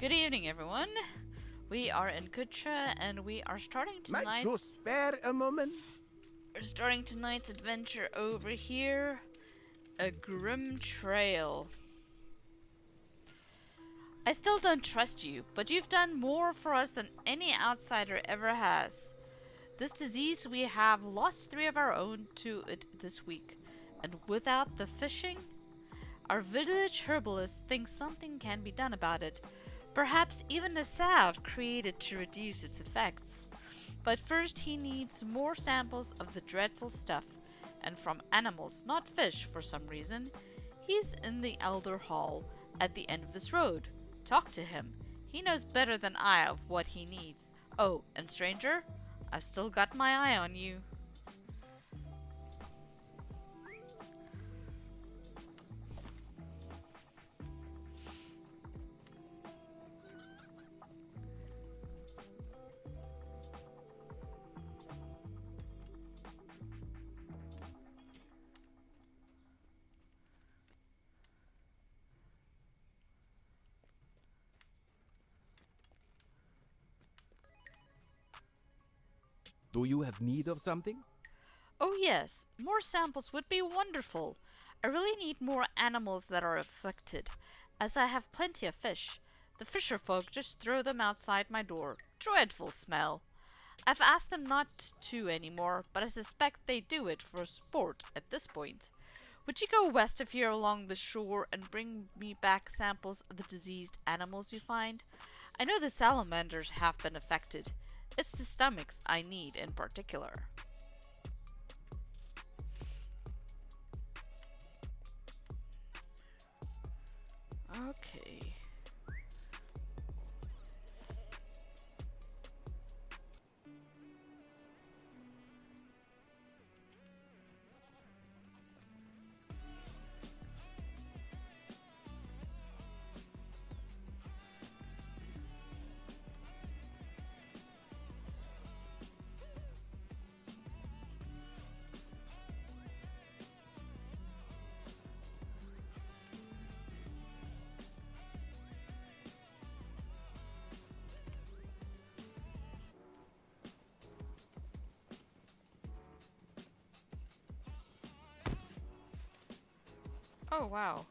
Good evening, everyone. We are in Khutra, and we are starting Might tonight. you spare a moment? We're starting tonight's adventure over here. A grim trail. I still don't trust you, but you've done more for us than any outsider ever has. This disease, we have lost 3 of our own to it this week, and without the fishing, our village herbalist thinks something can be done about it. Perhaps even a salve created to reduce its effects. But first he needs more samples of the dreadful stuff, and from animals, not fish for some reason. He's in the Elder Hall at the end of this road. Talk to him. He knows better than I of what he needs. Oh, and stranger, I've still got my eye on you. Do you have need of something? Oh yes, more samples would be wonderful. I really need more animals that are afflicted, as I have plenty of fish. The fisher folk just throw them outside my door. Dreadful smell. I've asked them not to anymore, but I suspect they do it for sport at this point. Would you go west of here along the shore and bring me back samples of the diseased animals you find? I know the salamanders have been affected. It's the stomachs I need in particular. Okay. Oh wow.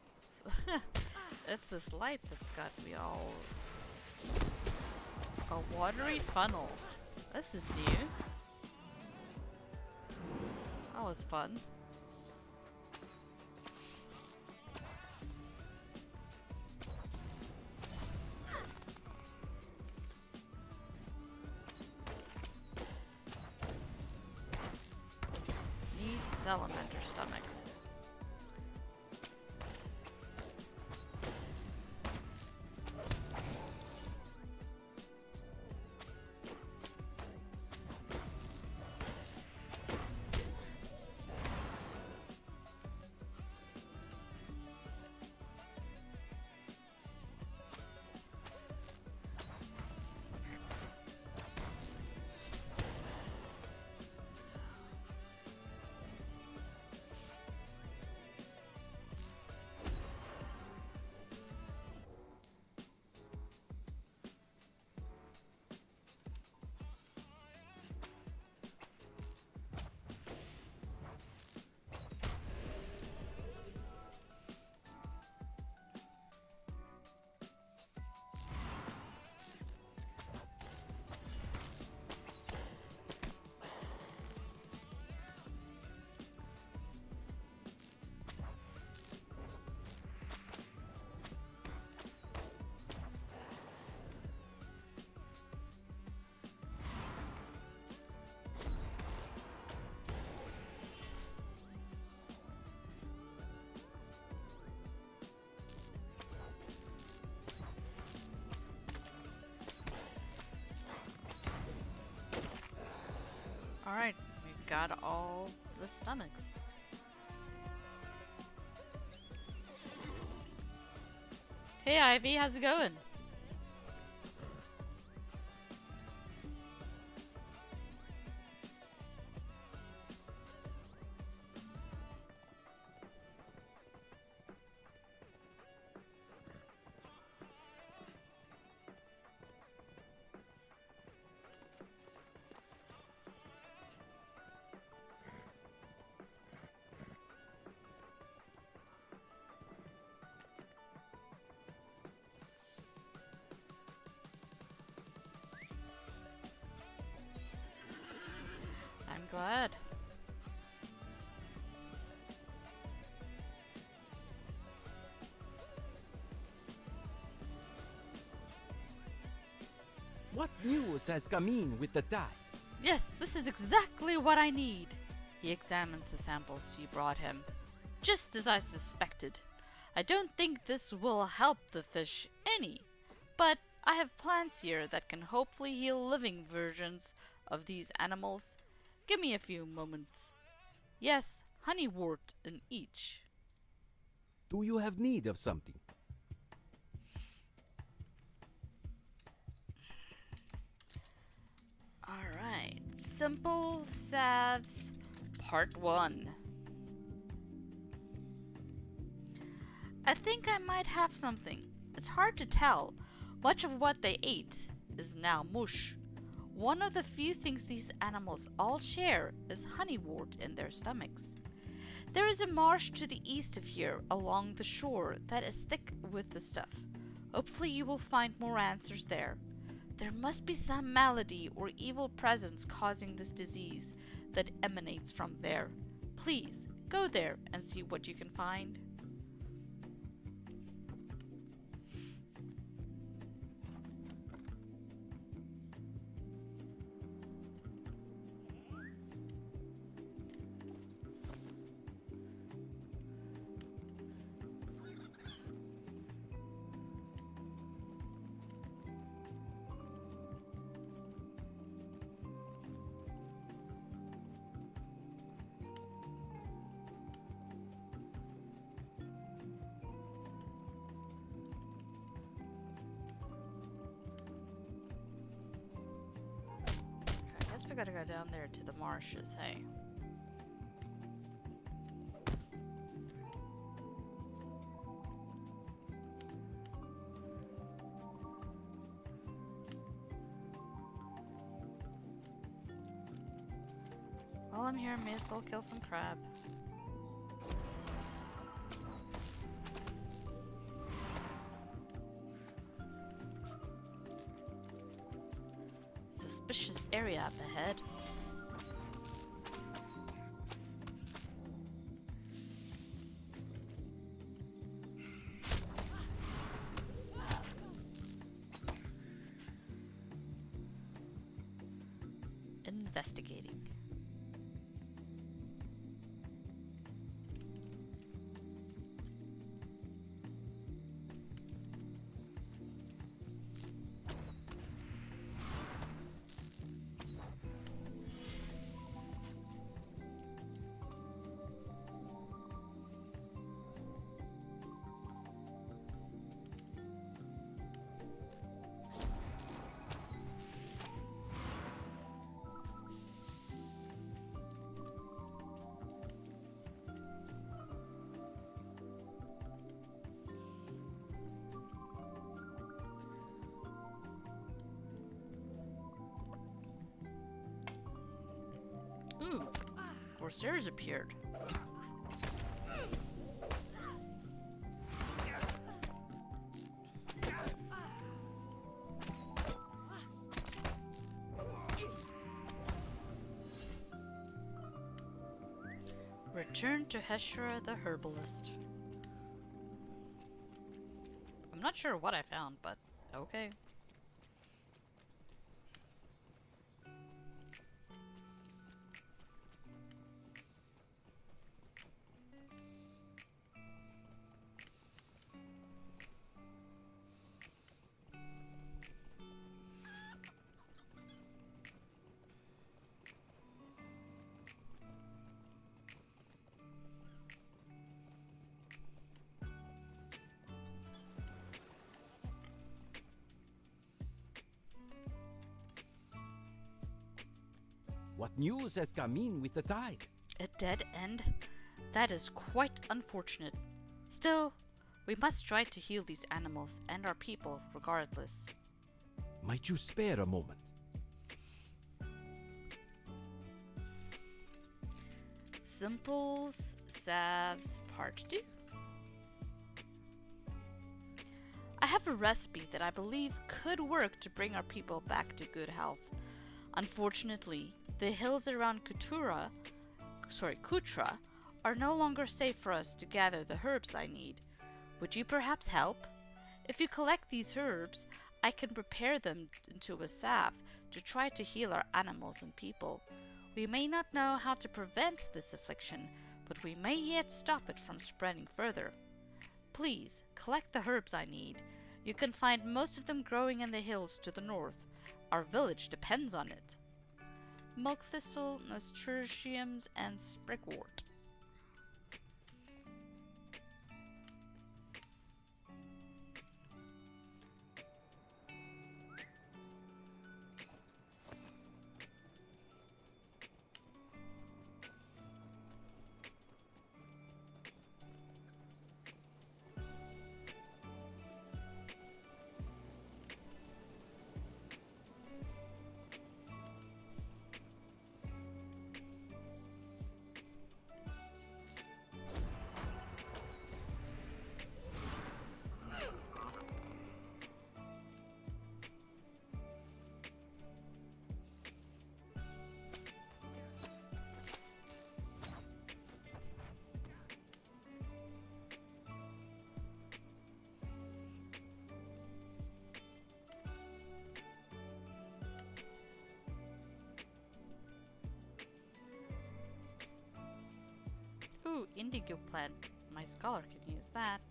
It's this light that's got me all... A watery funnel. This is new. That was fun. Need salamander stomachs. Alright, we've got all the stomachs. Hey Ivy, how's it going? glad. What news has come in with the tide? Yes, this is exactly what I need. He examined the samples you brought him. Just as I suspected. I don't think this will help the fish any, but I have plants here that can hopefully heal living versions of these animals. Give me a few moments. Yes, honeywort in each. Do you have need of something? Alright, simple salves, part 1. I think I might have something. It's hard to tell. Much of what they ate is now mush. One of the few things these animals all share is honeywort in their stomachs. There is a marsh to the east of here along the shore that is thick with the stuff. Hopefully you will find more answers there. There must be some malady or evil presence causing this disease that emanates from there. Please, go there and see what you can find. I guess we gotta go down there to the marshes, hey? While I'm here, may as well kill some crab. Suspicious area up ahead. Investigating. Ooh, Corsairs appeared. Return to Heshra the herbalist. I'm not sure what I found, but okay. What news has come in with the tide? A dead end? That is quite unfortunate. Still, we must try to heal these animals and our people regardless. Might you spare a moment? Simples, salves, part 2. I have a recipe that I believe could work to bring our people back to good health. Unfortunately, The hills around Khutra are no longer safe for us to gather the herbs I need. Would you perhaps help? If you collect these herbs, I can prepare them into a salve to try to heal our animals and people. We may not know how to prevent this affliction, but we may yet stop it from spreading further. Please, collect the herbs I need. You can find most of them growing in the hills to the north. Our village depends on it. Milk thistle, nasturtiums, and sprigwort. Ooh, indigo plant. My scholar can use that.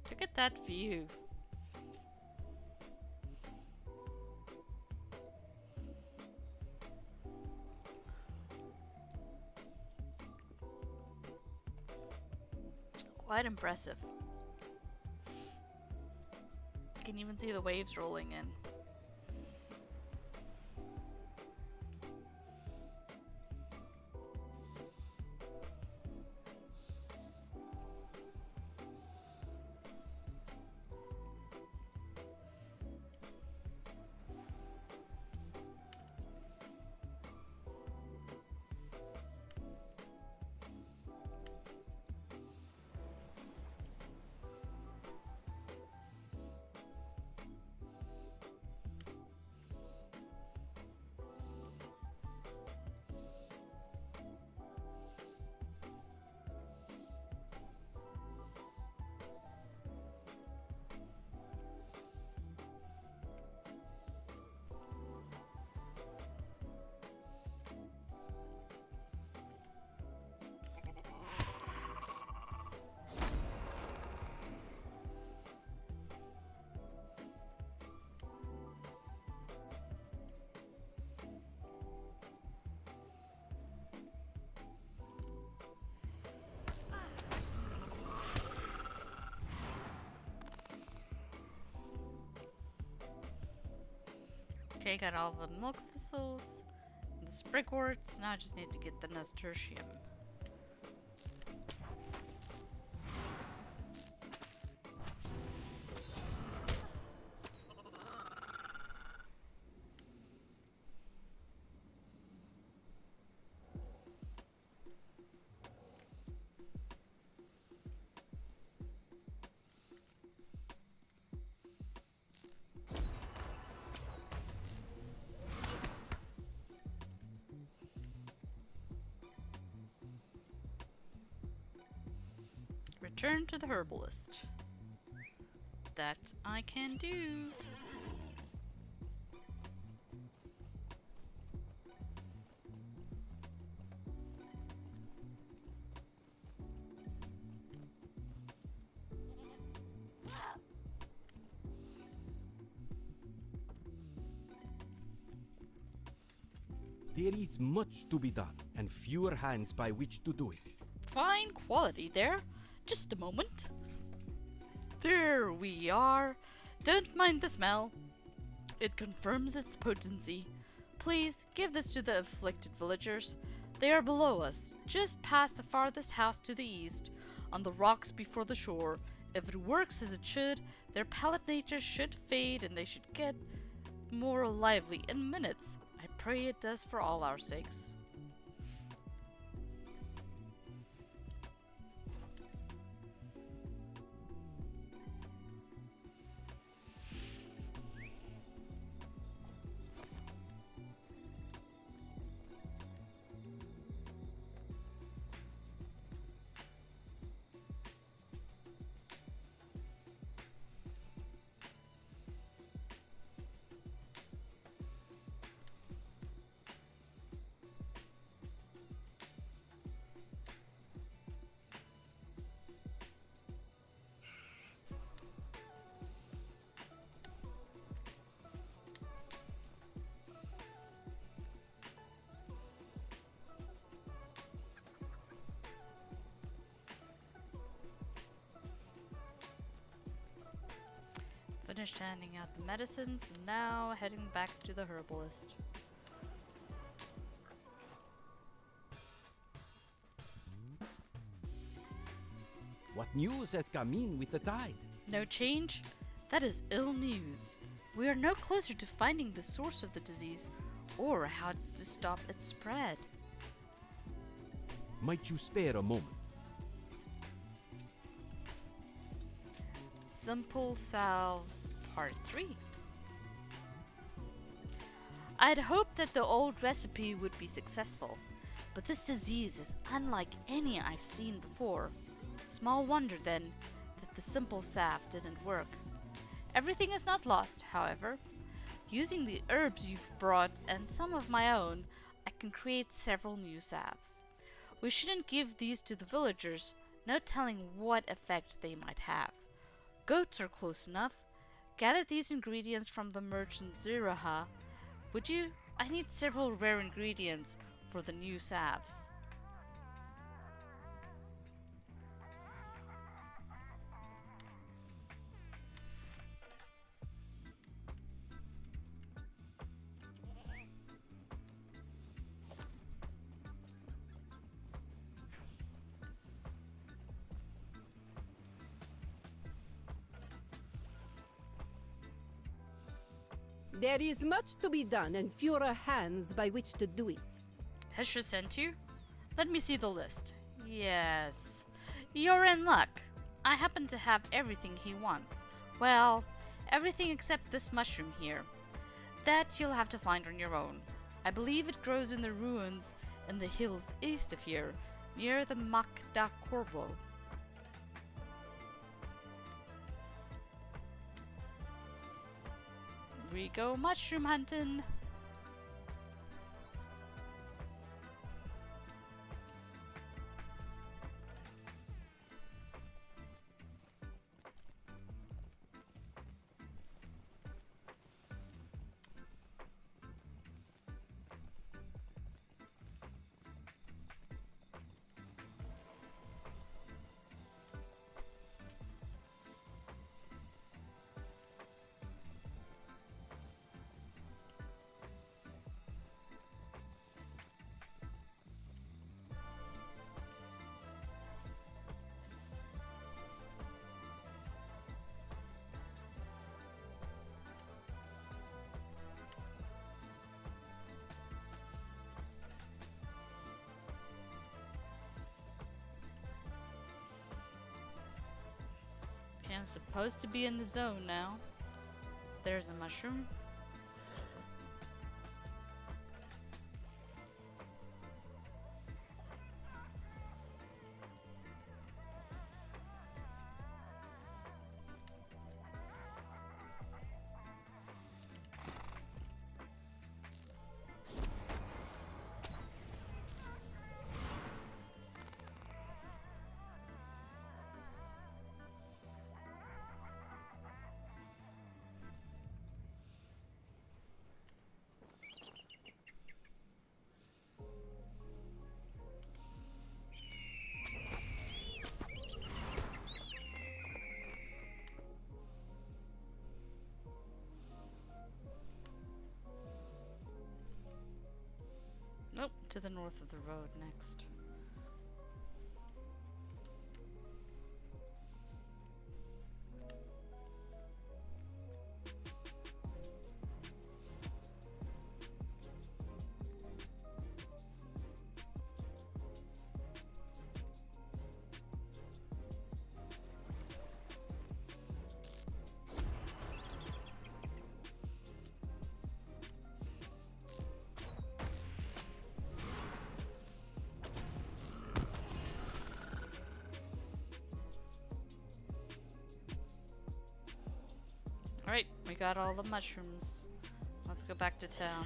Look at that view. Quite impressive. You can even see the waves rolling in. Okay, got all the milk thistles, the sprigworts. Now I just need to get the nasturtium. Return to the herbalist. That I can do. There is much to be done, and fewer hands by which to do it. Fine quality there. Just a moment. There we are. Don't mind the smell. It confirms its potency. Please give this to the afflicted villagers. They are below us, just past the farthest house to the east, on the rocks before the shore. If it works as it should, their pallid nature should fade and they should get more lively in minutes. I pray it does for all our sakes. Finished handing out the medicines, and now heading back to the herbalist. What news has come in with the tide? No change? That is ill news. We are no closer to finding the source of the disease, or how to stop its spread. Might you spare a moment? Simple Salves, Part 3. I'd hoped that the old recipe would be successful, but this disease is unlike any I've seen before. Small wonder, then, that the simple salve didn't work. Everything is not lost, however. Using the herbs you've brought and some of my own, I can create several new salves. We shouldn't give these to the villagers, no telling what effect they might have. Goats are close enough. Gather these ingredients from the merchant Ziraha. Would you? I need several rare ingredients for the new salves. There is much to be done and fewer hands by which to do it. Has she sent you? Let me see the list. Yes. You're in luck. I happen to have everything he wants. Well, everything except this mushroom here. That you'll have to find on your own. I believe it grows in the ruins in the hills east of here, near the Mac da Corvo. We go mushroom hunting. champion's supposed to be in the zone now. There's a mushroom. Nope, to the north of the road next. Alright, we got all the mushrooms. Let's go back to town.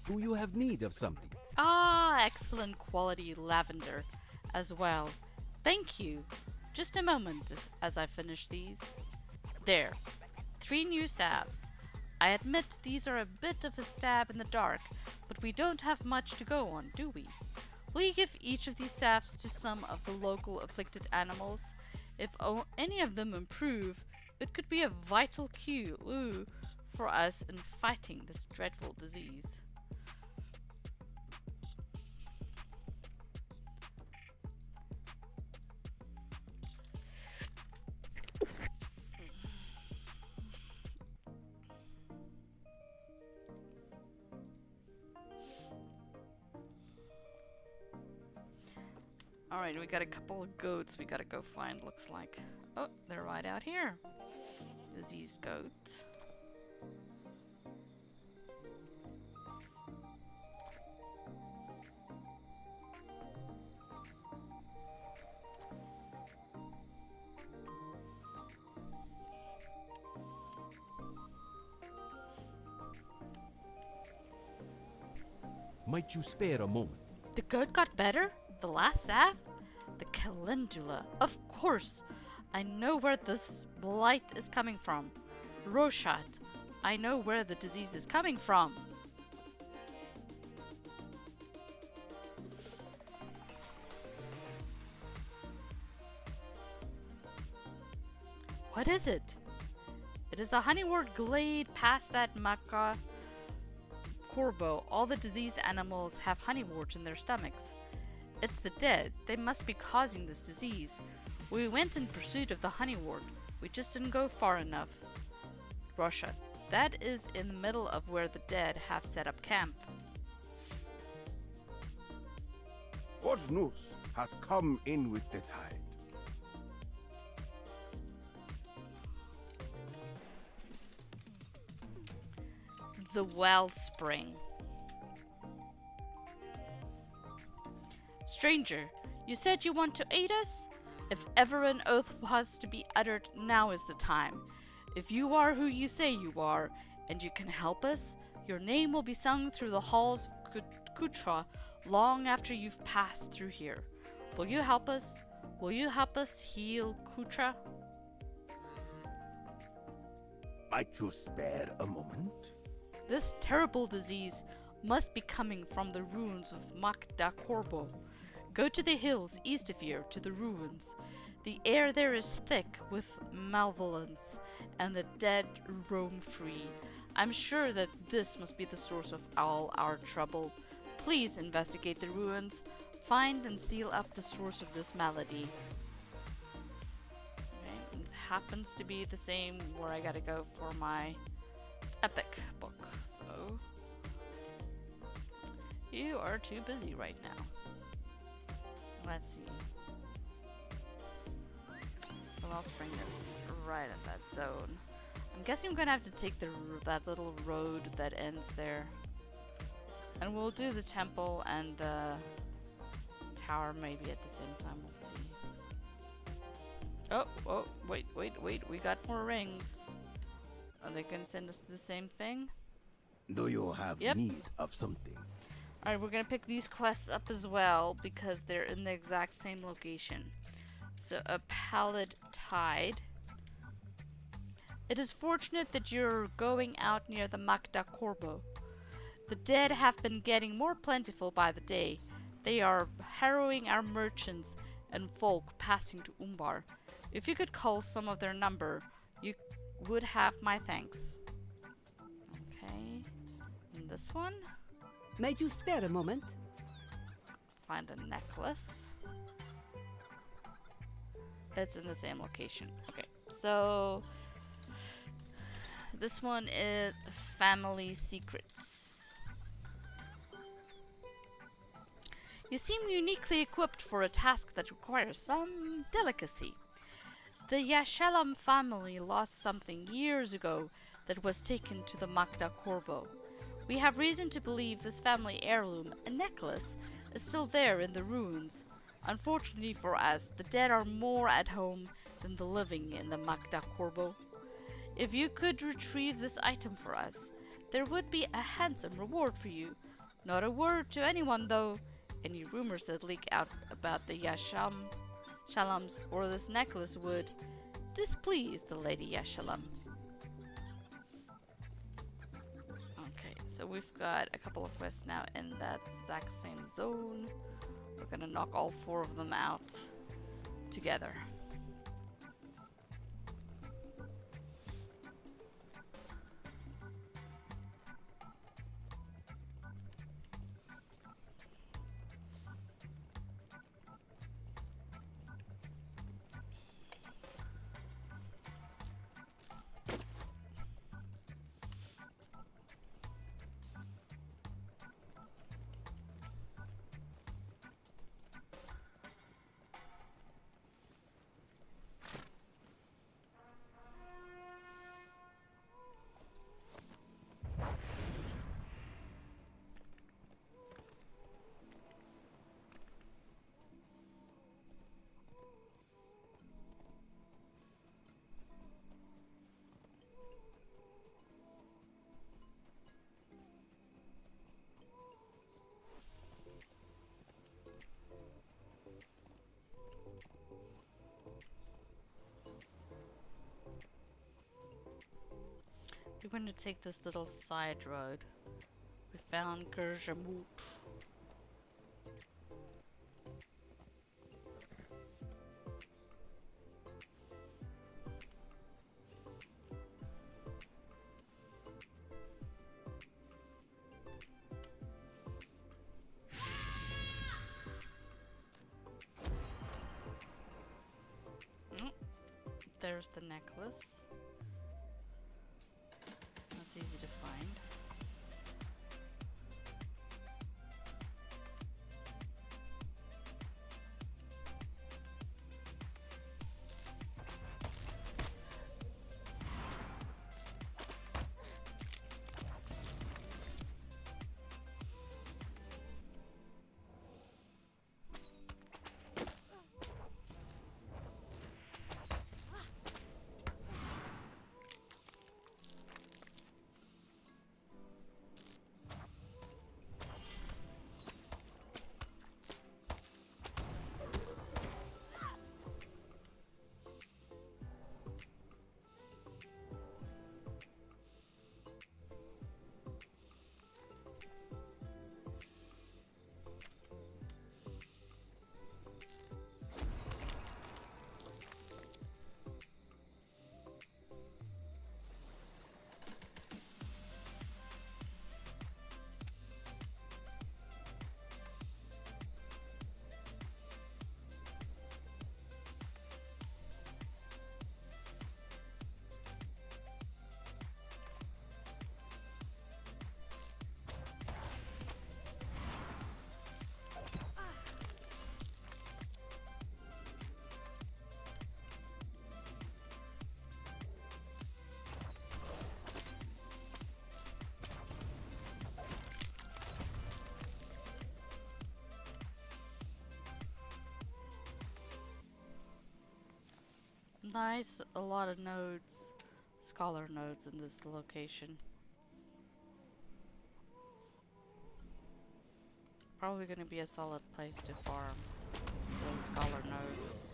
Do you have need of something? Ah, excellent quality lavender as well. Thank you. Just a moment as I finish these. There. 3 new salves. I admit these are a bit of a stab in the dark, but we don't have much to go on, do we? Will you give each of these salves to some of the local afflicted animals? If any of them improve, it could be a vital cue for us in fighting this dreadful disease. Alright, we got a couple of goats we gotta go find, looks like. Oh, they're right out here. Diseased goat. Might you spare a moment? The goat got better? The last salve? The calendula. Of course! I know where this blight is coming from. Roshat. I know where the disease is coming from. What is it? It is the honeywort glade past that Maca Corbo. All the diseased animals have honeywort in their stomachs. It's the dead. They must be causing this disease. We went in pursuit of the honeywort. We just didn't go far enough. Russia. That is in the middle of where the dead have set up camp. What news has come in with the tide? The wellspring. Stranger, you said you want to aid us? If ever an oath was to be uttered, now is the time. If you are who you say you are, and you can help us, your name will be sung through the halls of Khutra long after you've passed through here. Will you help us? Will you help us heal Khutra? Might you spare a moment? This terrible disease must be coming from the ruins of Makda Korbo. Go to the hills east of here to the ruins. The air there is thick with malevolence, and the dead roam free. I'm sure that this must be the source of all our trouble. Please investigate the ruins. Find and seal up the source of this malady. Okay, it happens to be the same where I gotta go for my epic book, so you are too busy right now. Let's see. The wellspring is right in that zone. I'm guessing I'm gonna have to take that little road that ends there. And we'll do the temple and the tower maybe at the same time, we'll see. Oh, wait, we got more rings. Are they gonna send us to the same thing? Do you have need of something? Alright, we're gonna pick these quests up as well because they're in the exact same location. So, a pallid tide. It is fortunate that you're going out near the Makda Korbo. The dead have been getting more plentiful by the day. They are harrowing our merchants and folk passing to Umbar. If you could call some of their number, you would have my thanks. Okay. And this one? Might you spare a moment? Find a necklace. It's in the same location. Okay, so this one is family secrets. You seem uniquely equipped for a task that requires some delicacy. The Yashalam family lost something years ago that was taken to the Makda Korbo. We have reason to believe this family heirloom, a necklace, is still there in the ruins. Unfortunately for us, the dead are more at home than the living in the Makda Korbo. If you could retrieve this item for us, there would be a handsome reward for you. Not a word to anyone though. Any rumors that leak out about the Yashalams or this necklace would displease the Lady Yashalam. Okay, so we've got a couple of quests now in that exact same zone. We're gonna knock all 4 of them out together. We're going to take this little side road. We found Gallengam. There's the necklace. That's easy to find. Nice, a lot of nodes, scholar nodes in this location. Probably gonna be a solid place to farm those scholar nodes.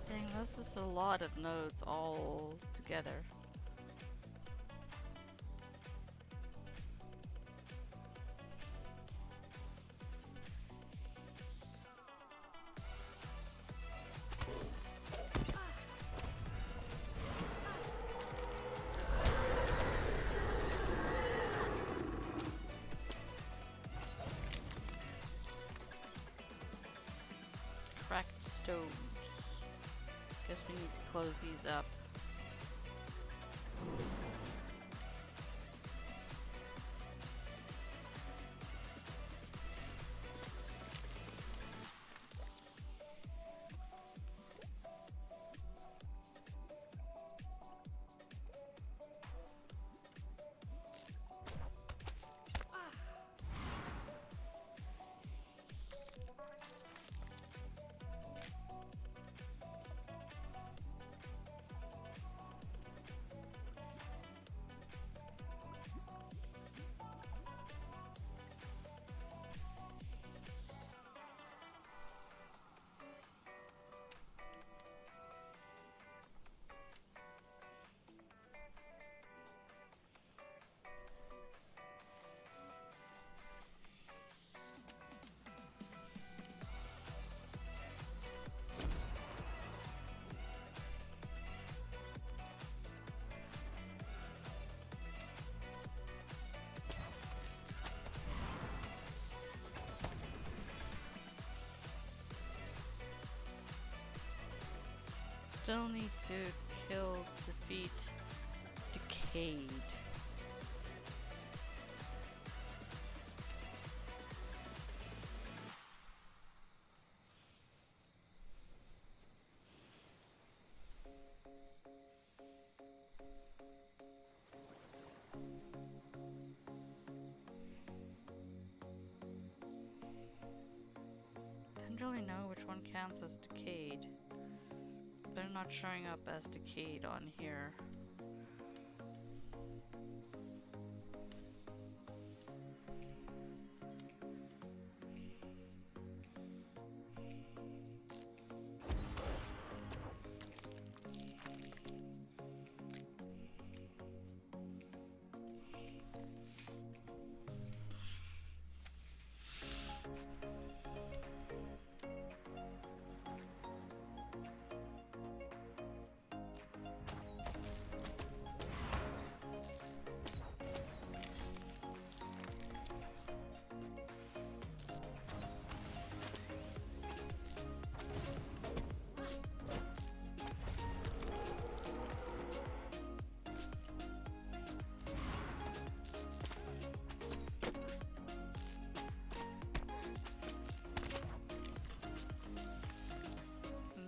Dang, this is a lot of nodes all together. Cracked stones. Guess we need to close these up. Still need to defeat Decayed. Don't really know which one counts as Decayed. They're not showing up as Decayed on here.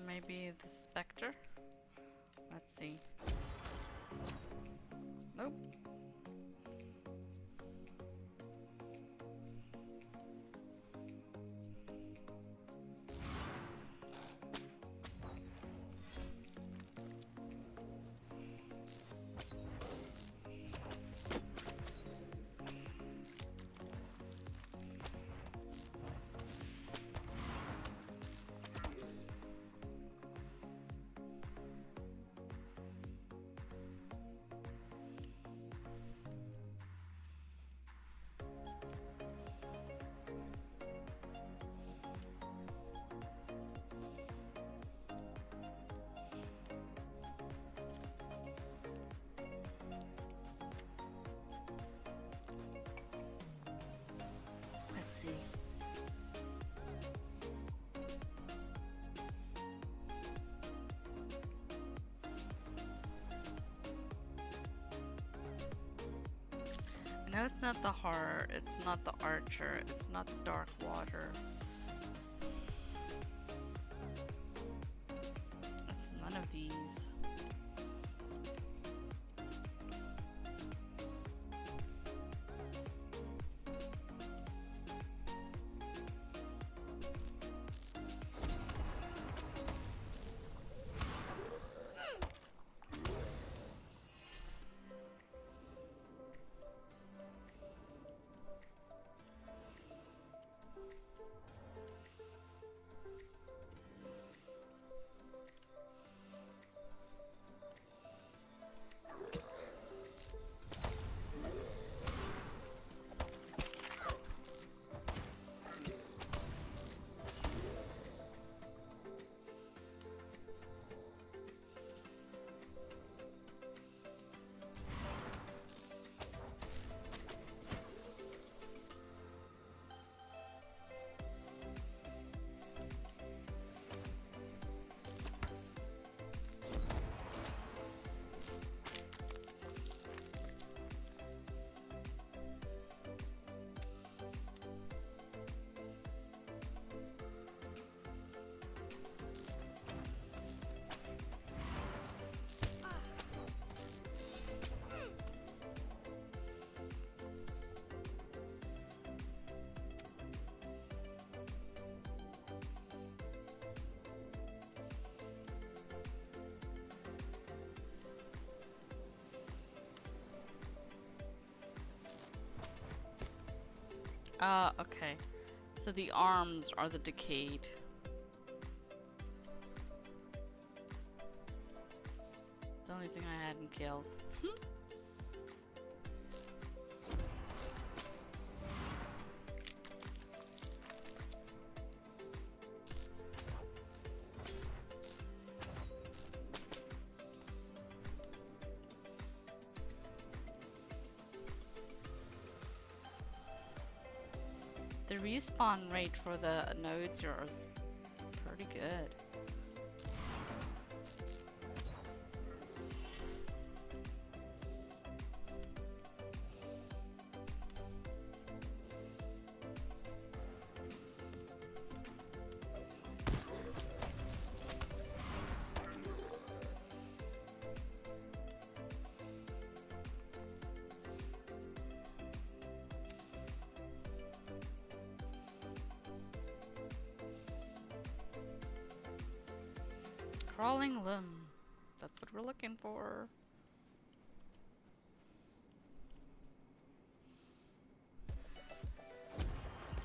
Maybe the Spectre? Let's see. Nope. No, it's not the heart, it's not the archer, it's not the dark water. It's none of these. Okay. So the arms are the decayed. The only thing I hadn't killed. The respawn rate for the nodes here is pretty good. Crawling limb. That's what we're looking for.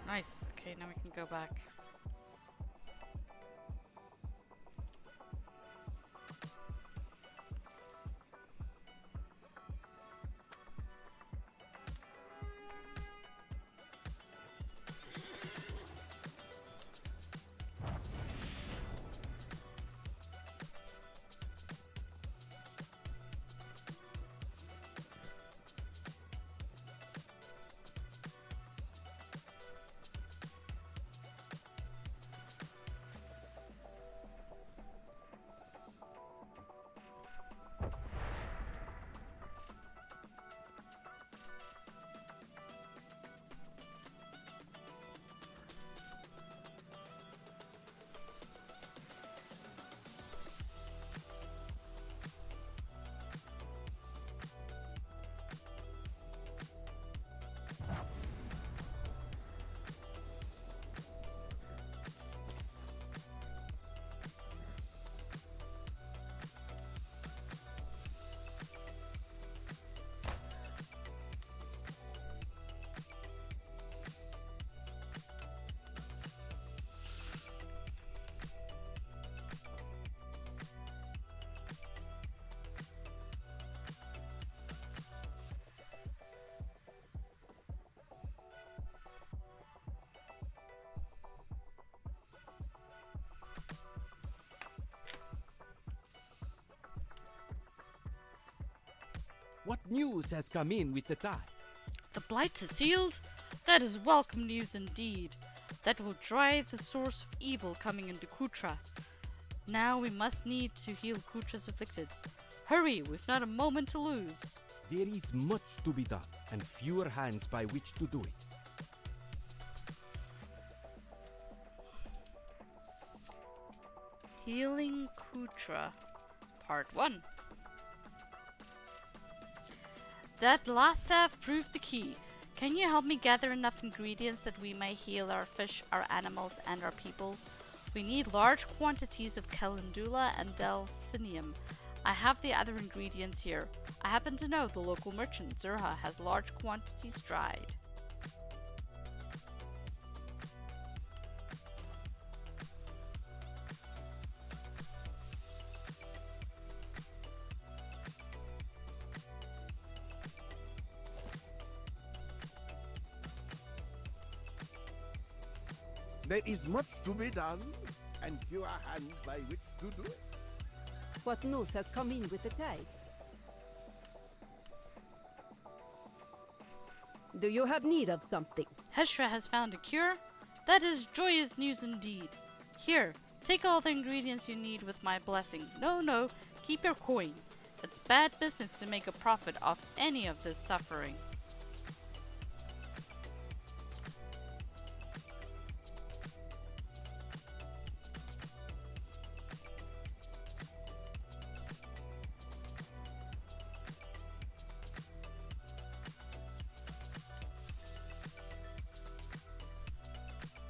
Nice. Okay, now we can go back. What news has come in with the tide? The blight is sealed? That is welcome news indeed. That will drive the source of evil coming into Khutra. Now we must need to heal Khutra's afflicted. Hurry, we've not a moment to lose. There is much to be done, and fewer hands by which to do it. Healing Khutra, Part 1. That last salve proved the key. Can you help me gather enough ingredients that we may heal our fish, our animals, and our people? We need large quantities of calendula and delphinium. I have the other ingredients here. I happen to know the local merchant, Zurha, has large quantities dried. There is much to be done, and fewer hands by which to do it. What news has come in with the tide? Do you have need of something? Heshra has found a cure? That is joyous news indeed. Here, take all the ingredients you need with my blessing. No, keep your coin. It's bad business to make a profit off any of this suffering.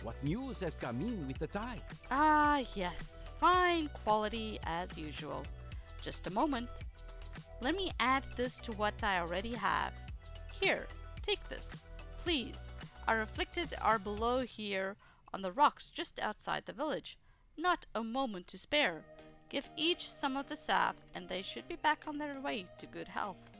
What news has come in with the tide? Ah, yes. Fine quality as usual. Just a moment. Let me add this to what I already have. Here, take this. Please. Our afflicted are below here on the rocks just outside the village. Not a moment to spare. Give each some of the salve, and they should be back on their way to good health.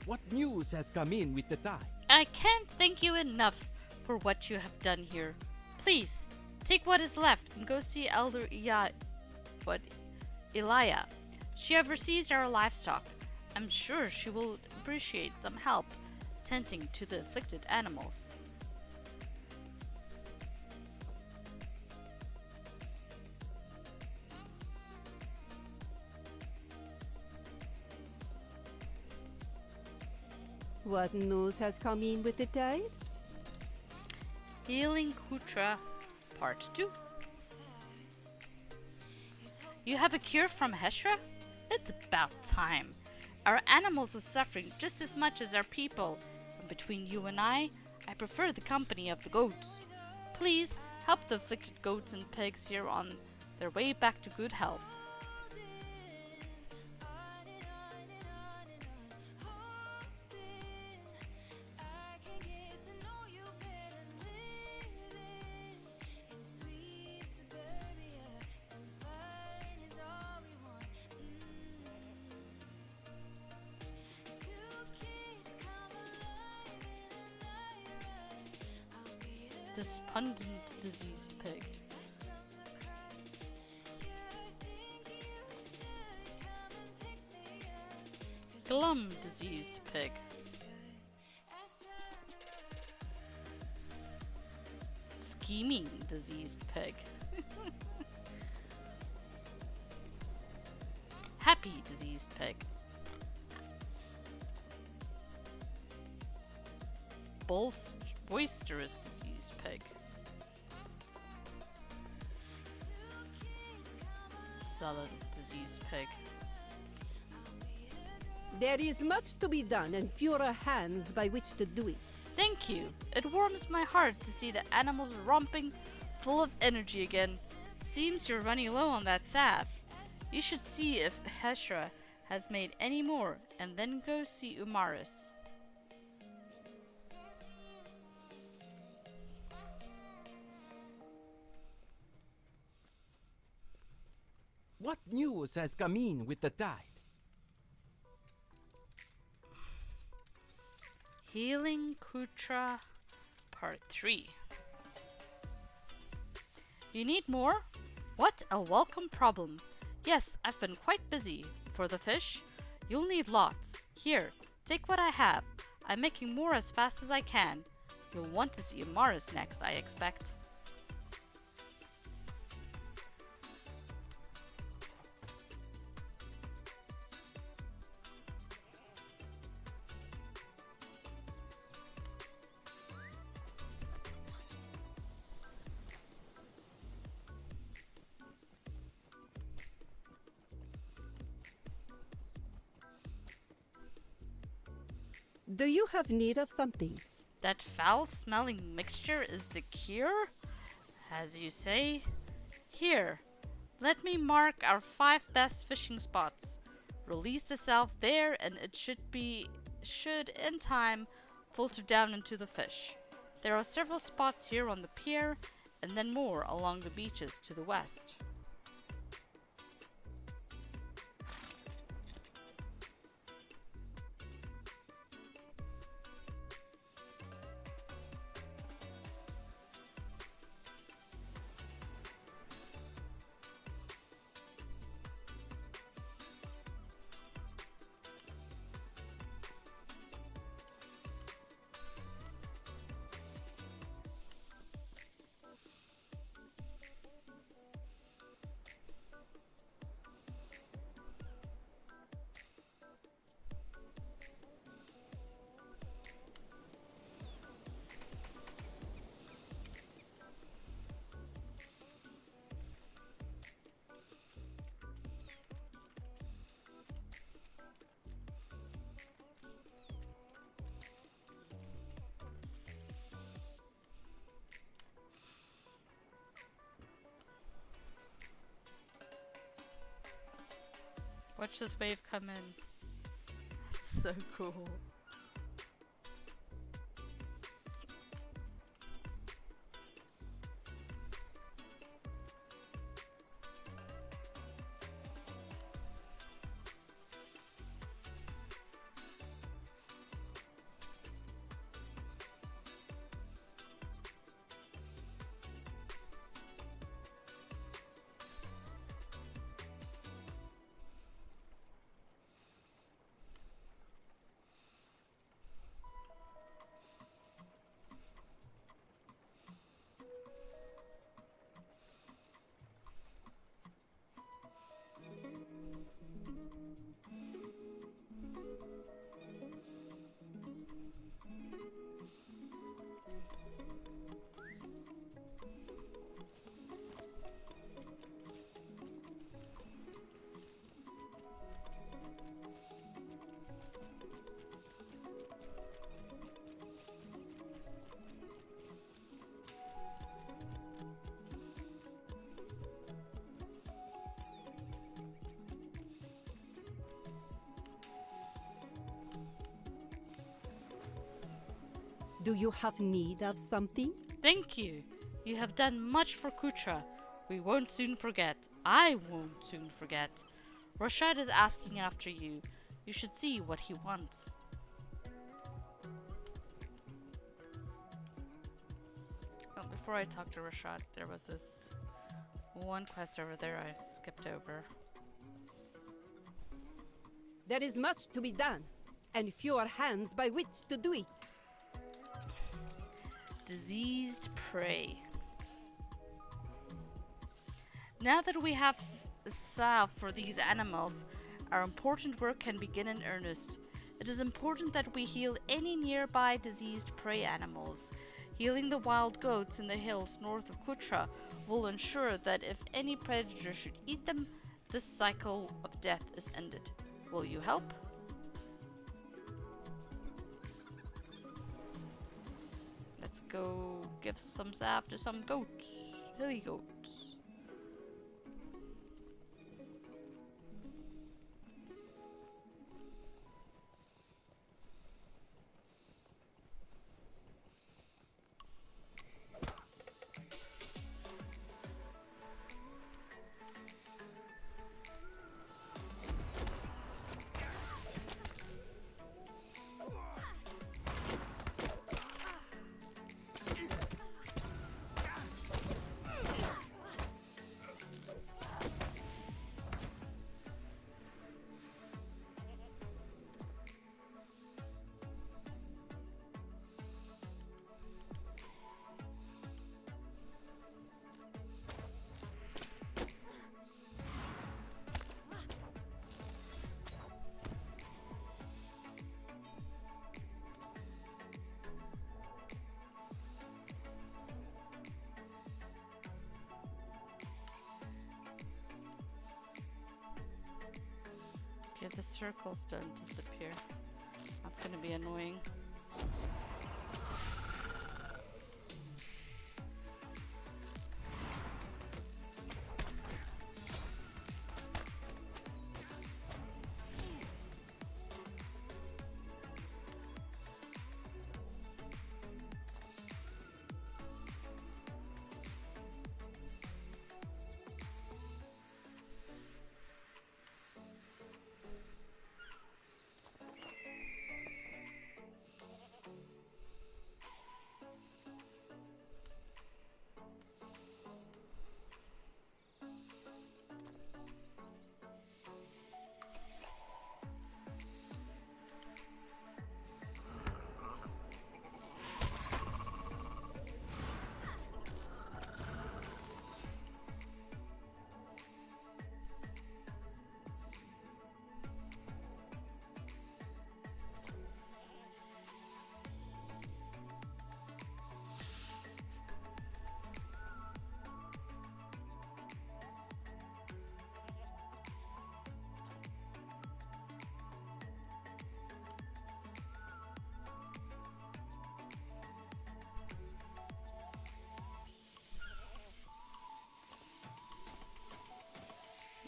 What news has come in with the tide? I can't thank you enough for what you have done here. Please, take what is left and go see Elder Elia. She oversees our livestock. I'm sure she will appreciate some help tending to the afflicted animals. What news has come in with the tide? Healing Khutra, Part 2. You have a cure from Heshra? It's about time. Our animals are suffering just as much as our people, and between you and I prefer the company of the goats. Please help the afflicted goats and pigs here on their way back to good health. Despondent diseased pig. Glum diseased pig. Scheming diseased pig. Happy diseased pig. Boisterous diseased pig. sullen, diseased pig. There is much to be done and fewer hands by which to do it. Thank you. It warms my heart to see the animals romping, full of energy again. Seems you're running low on that sap. You should see if Heshra has made any more, and then go see Umaris. What news has come in with the tide? Healing Khutra, Part 3. You need more? What a welcome problem. Yes, I've been quite busy. For the fish, you'll need lots. Here, take what I have. I'm making more as fast as I can. You'll want to see Amaris next, I expect. Do you have need of something? That foul-smelling mixture is the cure? As you say. Here, let me mark our 5 best fishing spots. Release the salve there and it should in time filter down into the fish. There are several spots here on the pier and then more along the beaches to the west. Watch this wave come in. So cool. Do you have need of something? Thank you. You have done much for Khutra. We won't soon forget. I won't soon forget. Rashad is asking after you. You should see what he wants. Oh, before I talk to Rashad, there was this one quest over there I skipped over. There is much to be done, and fewer hands by which to do it. Diseased prey. Now that we have salve for these animals, our important work can begin in earnest. It is important that we heal any nearby diseased prey animals. Healing the wild goats in the hills north of Khutra will ensure that if any predator should eat them, This cycle of death is ended. Will you help? Let's go give some salve to some goats. Hilly goats. Okay, the circles don't disappear. That's gonna be annoying.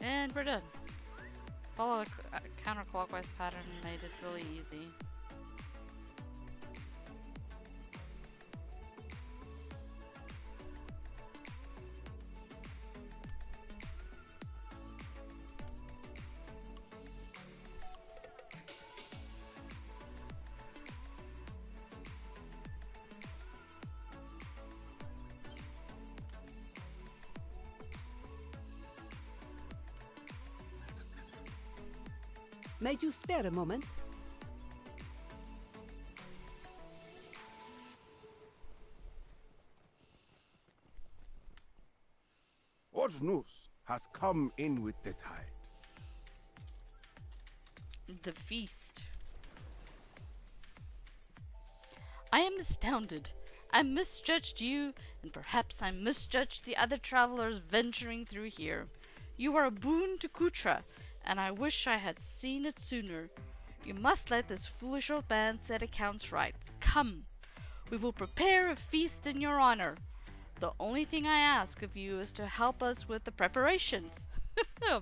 And we're done. Follow the counterclockwise pattern made it really easy. Might you spare a moment? What news has come in with the tide? The feast. I am astounded. I misjudged you, and perhaps I misjudged the other travelers venturing through here. You are a boon to Khutra, and I wish I had seen it sooner. You must let this foolish old man set accounts right. Come, we will prepare a feast in your honor. The only thing I ask of you is to help us with the preparations.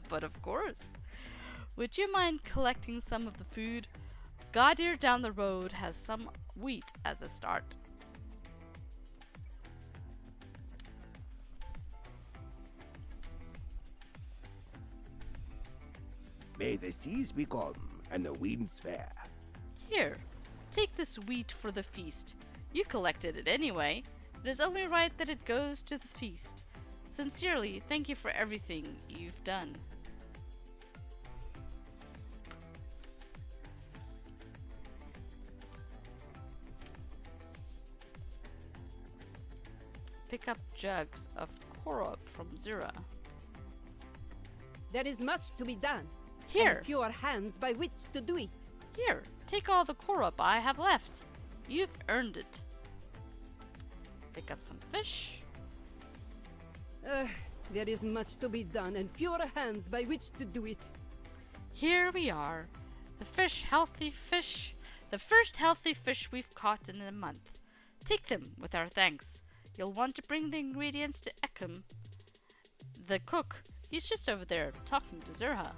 But of course. Would you mind collecting some of the food? The Gadir down the road has some wheat as a start. May the seas be calm and the winds fair. Here, take this wheat for the feast. You collected it anyway. It is only right that it goes to the feast. Sincerely, thank you for everything you've done. Pick up jugs of khutra from Zira. There is much to be done. Here, And fewer hands by which to do it. here, take all the khutra I have left. You've earned it. Pick up some fish. There is much to be done and fewer hands by which to do it. Here we are. The first healthy fish we've caught in a month. Take them with our thanks. You'll want to bring the ingredients to Ekum. The cook, he's just over there talking to Zurha.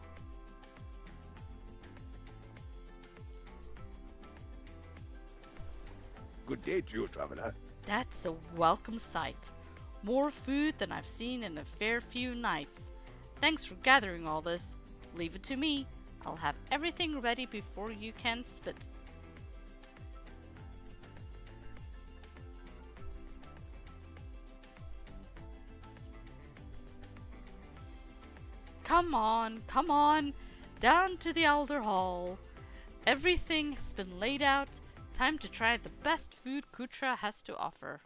Good day to you, traveler. That's a welcome sight. More food than I've seen in a fair few nights. Thanks for gathering all this. Leave it to me. I'll have everything ready before you can spit. Come on. Down to the Elder Hall. Everything has been laid out. Time to try the best food Khutra has to offer.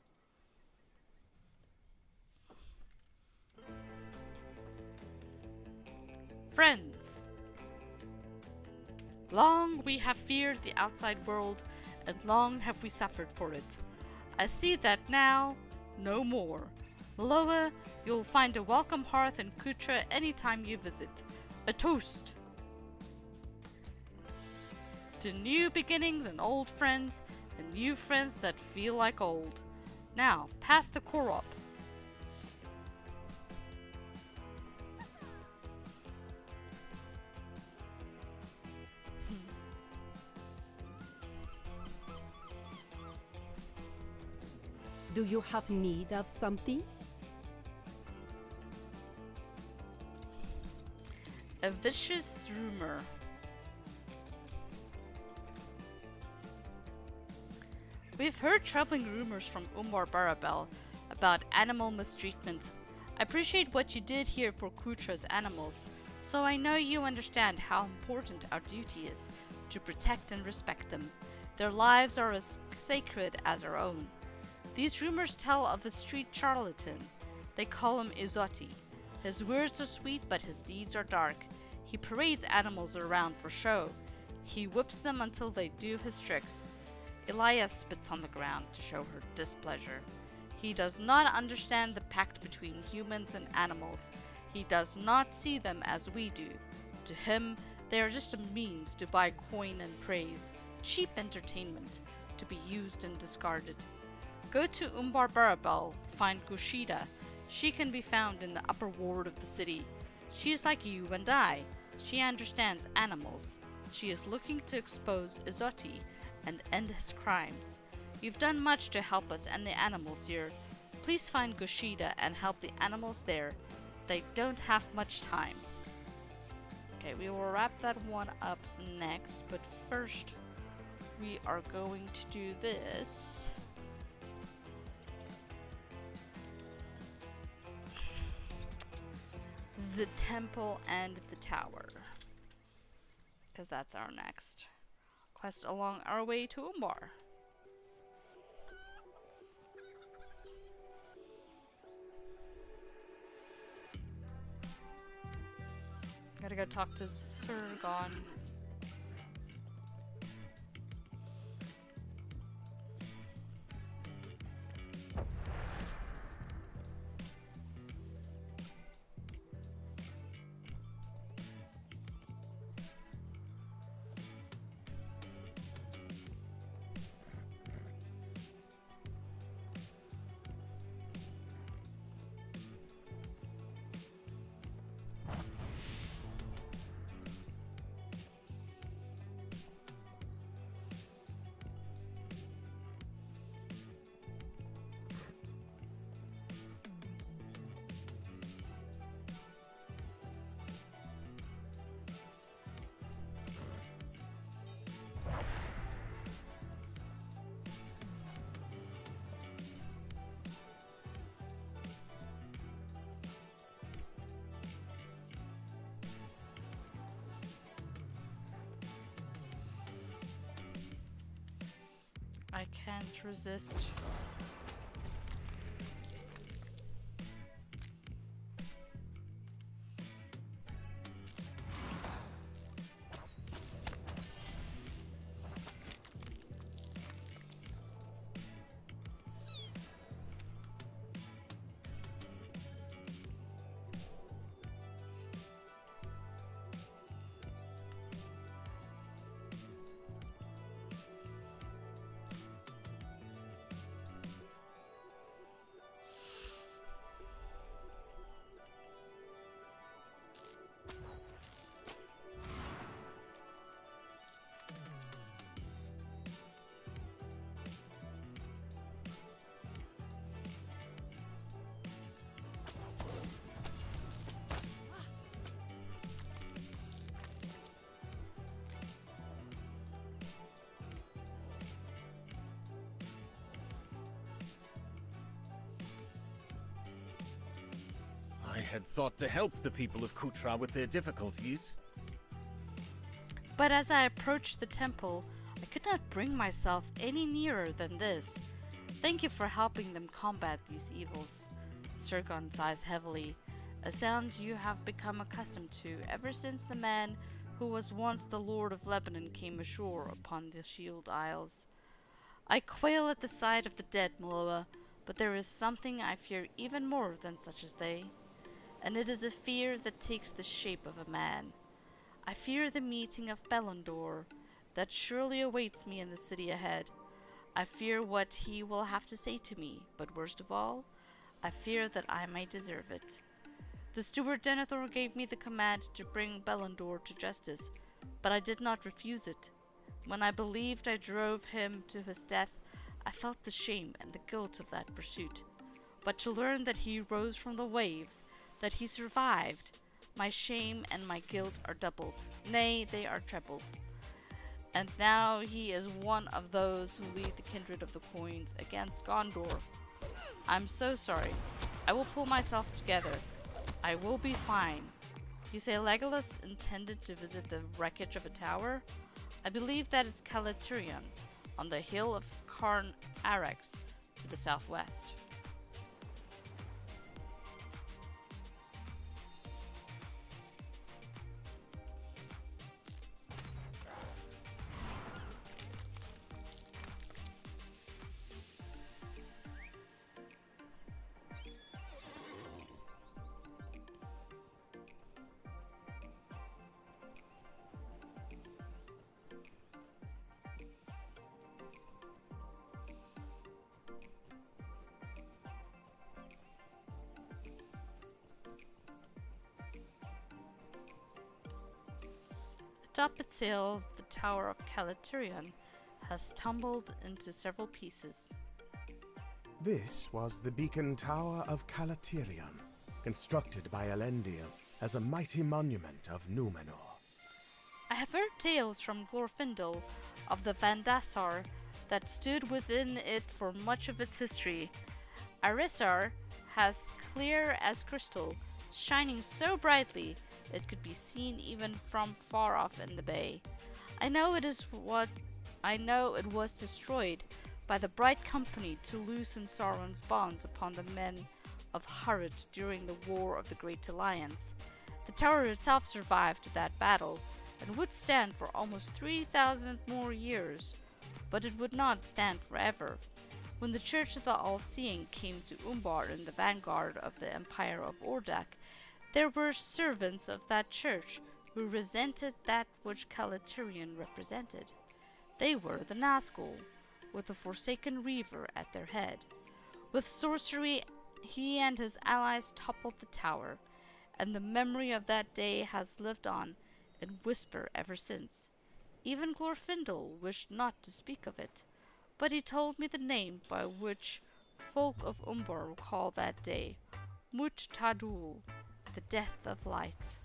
Friends, long we have feared the outside world, and long have we suffered for it. I see that now, no more. Miloa, you'll find a welcome hearth in Khutra anytime you visit. A toast! To new beginnings and old friends, and new friends that feel like old. Now, pass the korop. Do you have need of something? A vicious rumor. We've heard troubling rumors from Umbar Barabel about animal mistreatment. I appreciate what you did here for Khutra's animals, so I know you understand how important our duty is to protect and respect them. Their lives are as sacred as our own. These rumors tell of a street charlatan. They call him Izotti. His words are sweet, but his deeds are dark. He parades animals around for show. He whips them until they do his tricks. Elias spits on the ground to show her displeasure. He does not understand the pact between humans and animals. He does not see them as we do. To him, they are just a means to buy coin and praise, cheap entertainment, to be used and discarded. Go to Umbar Barabel, find Gushida. She can be found in the upper ward of the city. She is like you and I. She understands animals. She is looking to expose Izotti and end his crimes. You've done much to help us and the animals here. Please find Gushida and help the animals there. They don't have much time. Okay, we will wrap that one up next, but first we are going to do this. The temple and the tower, because that's our next quest along our way to Umbar. Gotta go talk to Surgon. I can't resist. had thought to help the people of Khutra with their difficulties. But as I approached the temple, I could not bring myself any nearer than this. Thank you for helping them combat these evils. Sirgon sighs heavily, a sound you have become accustomed to ever since the man who was once the Lord of Lebanon came ashore upon the Shield Isles. I quail at the sight of the dead, Miloa, but there is something I fear even more than such as they, and it is a fear that takes the shape of a man. I fear the meeting of Bellandor that surely awaits me in the city ahead. I fear what he will have to say to me, but worst of all, I fear that I may deserve it. The steward Denethor gave me the command to bring Bellandor to justice, but I did not refuse it. When I believed I drove him to his death, I felt the shame and the guilt of that pursuit. But to learn that he rose from the waves, that he survived, my shame and my guilt are doubled. Nay, they are trebled. And now he is one of those who lead the kindred of the coins against Gondor. I'm so sorry. I will pull myself together. I will be fine. You say Legolas intended to visit the wreckage of a tower? I believe that is Calaterion, on the hill of Carn Arax, to the southwest. Atop its hill, the Tower of Calaterion has tumbled into several pieces. This was the beacon tower of Calaterion, constructed by Elendil as a mighty monument of Númenor. I have heard tales from Glorfindel of the Vandasar that stood within it for much of its history. Irisar has clear as crystal, shining so brightly it could be seen even from far off in the bay. I know it was destroyed by the Bright Company to loosen Sauron's bonds upon the men of Harad during the War of the Great Alliance. The tower itself survived that battle and would stand for almost 3,000 more years, but it would not stand forever. When the Church of the All-Seeing came to Umbar in the vanguard of the Empire of Ordak, there were servants of that church who resented that which Calaterion represented. They were the Nazgul, with the Forsaken Reaver at their head. With sorcery, he and his allies toppled the tower, and the memory of that day has lived on in whisper ever since. Even Glorfindel wished not to speak of it, but he told me the name by which folk of Umbar call that day, Mut-Tadul, the death of light.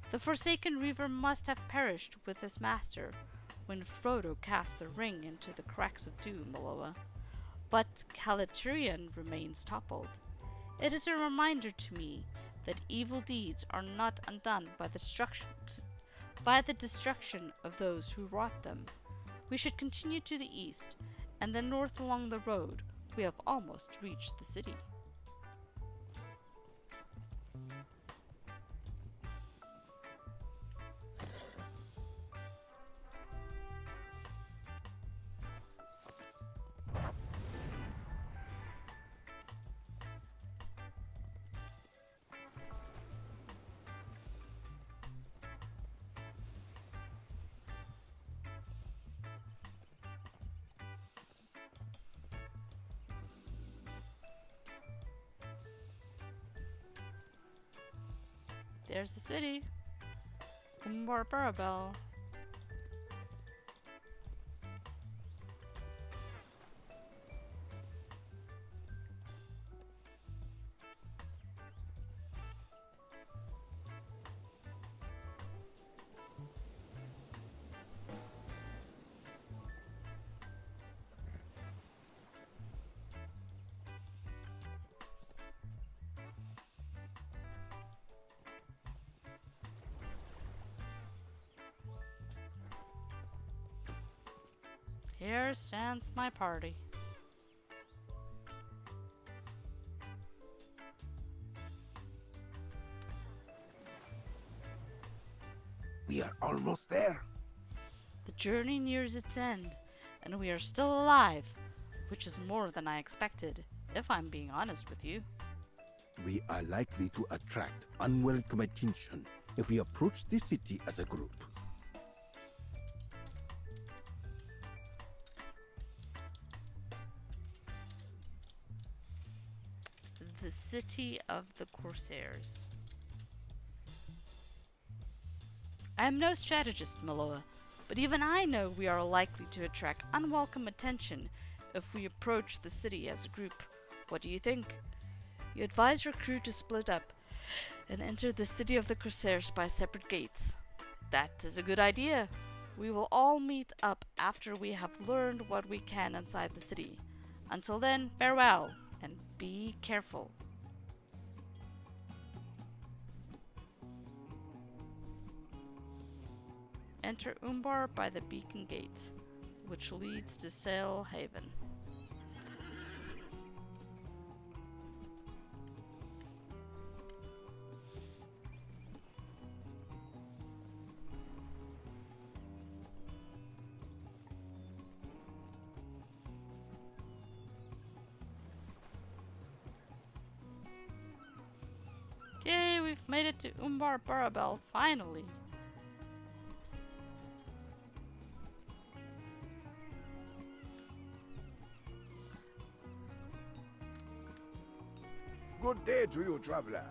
The Forsaken Reaver must have perished with his master when Frodo cast the ring into the cracks of doom, Miloa. But Calaterion remains toppled. It is a reminder to me that evil deeds are not undone by the destruction of those who wrought them. We should continue to the east, and then north along the road. We have almost reached the city. There's the city. Umbar Barabel. Here stands my party. We are almost there. The journey nears its end, and we are still alive, which is more than I expected, if I'm being honest with you. We are likely to attract unwelcome attention if we approach the city as a group. The city of the Corsairs. I am no strategist, Miloa, but even I know we are likely to attract unwelcome attention if we approach the city as a group. What do you think? You advise your crew to split up and enter the city of the Corsairs by separate gates. That is a good idea. We will all meet up after we have learned what we can inside the city. Until then, farewell, and be careful. Enter Umbar by the Beacon Gate, which leads to Sail Haven. Yay, we've made it to Umbar Barabel, finally. Good day to you, traveler.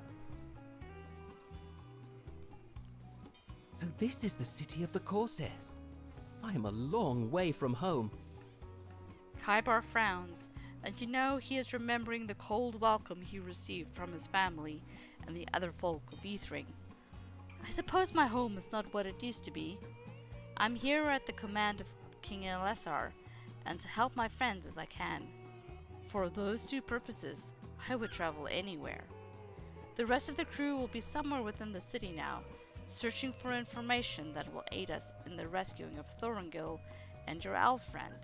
So this is the city of the Corsairs. I am a long way from home. Kaibar frowns, and you know he is remembering the cold welcome he received from his family and the other folk of Ethring. I suppose my home is not what it used to be. I'm here at the command of King Elessar, and to help my friends as I can. For those two purposes, I would travel anywhere. The rest of the crew will be somewhere within the city now, searching for information that will aid us in the rescuing of Thorongil and your elf friend.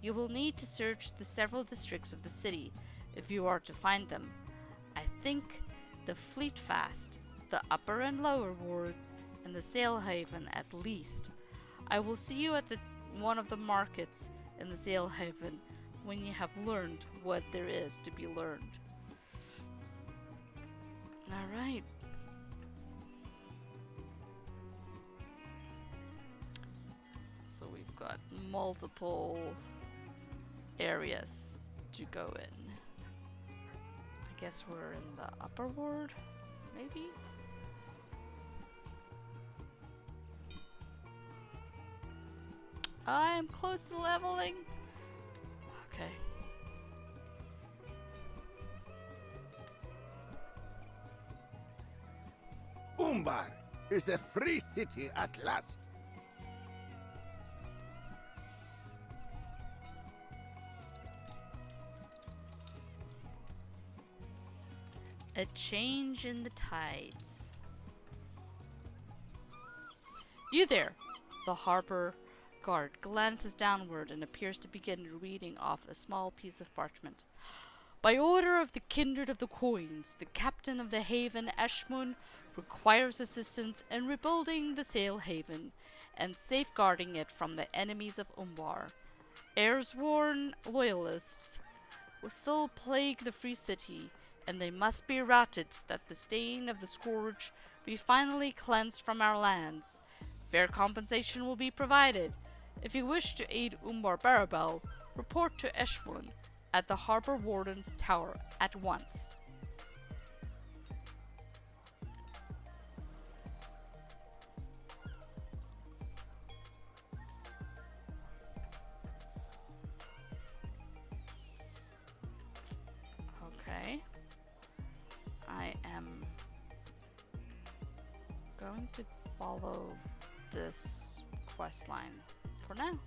You will need to search the several districts of the city if you are to find them. I think the Fleet Fast, the upper and lower wards, and the Sail Haven at least. I will see you at one of the markets in the Sail Haven when you have learned what there is to be learned. Alright. So we've got multiple areas to go in. I guess we're in the upper ward, maybe? I'm close to leveling. Okay. Umbar is a free city at last. A change in the tides. You there! The harbor guard glances downward and appears to begin reading off a small piece of parchment. By order of the Kindred of the Coins, the captain of the haven Eshmun requires assistance in rebuilding the Sail Haven and safeguarding it from the enemies of Umbar. Heirs-worn loyalists will still plague the free city, and they must be routed that the stain of the scourge be finally cleansed from our lands. Fair compensation will be provided. If you wish to aid Umbar Barabel, report to Eshmun at the Harbor Warden's Tower at once. Okay. I am going to follow this quest line for now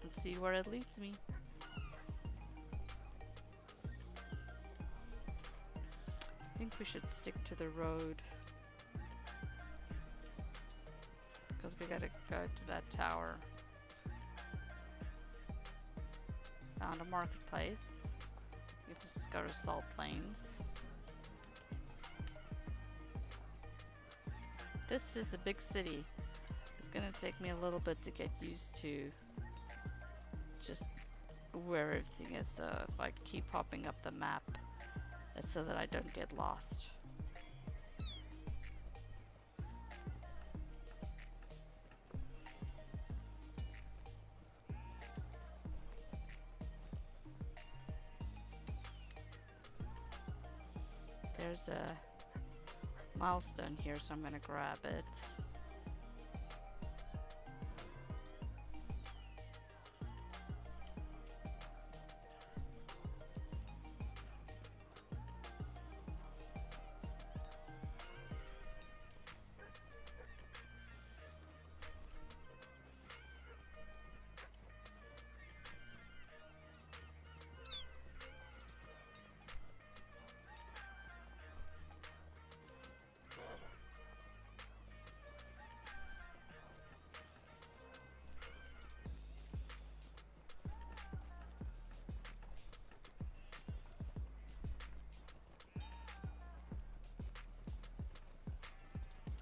and see where it leads me. I think we should stick to the road because we gotta go to that tower. Found a marketplace. You have to go to Salt Plains. This is a big city. It's gonna take me a little bit to get used to just where everything is. So if I keep popping up the map, it's so that I don't get lost. There's a milestone here, so I'm gonna grab it.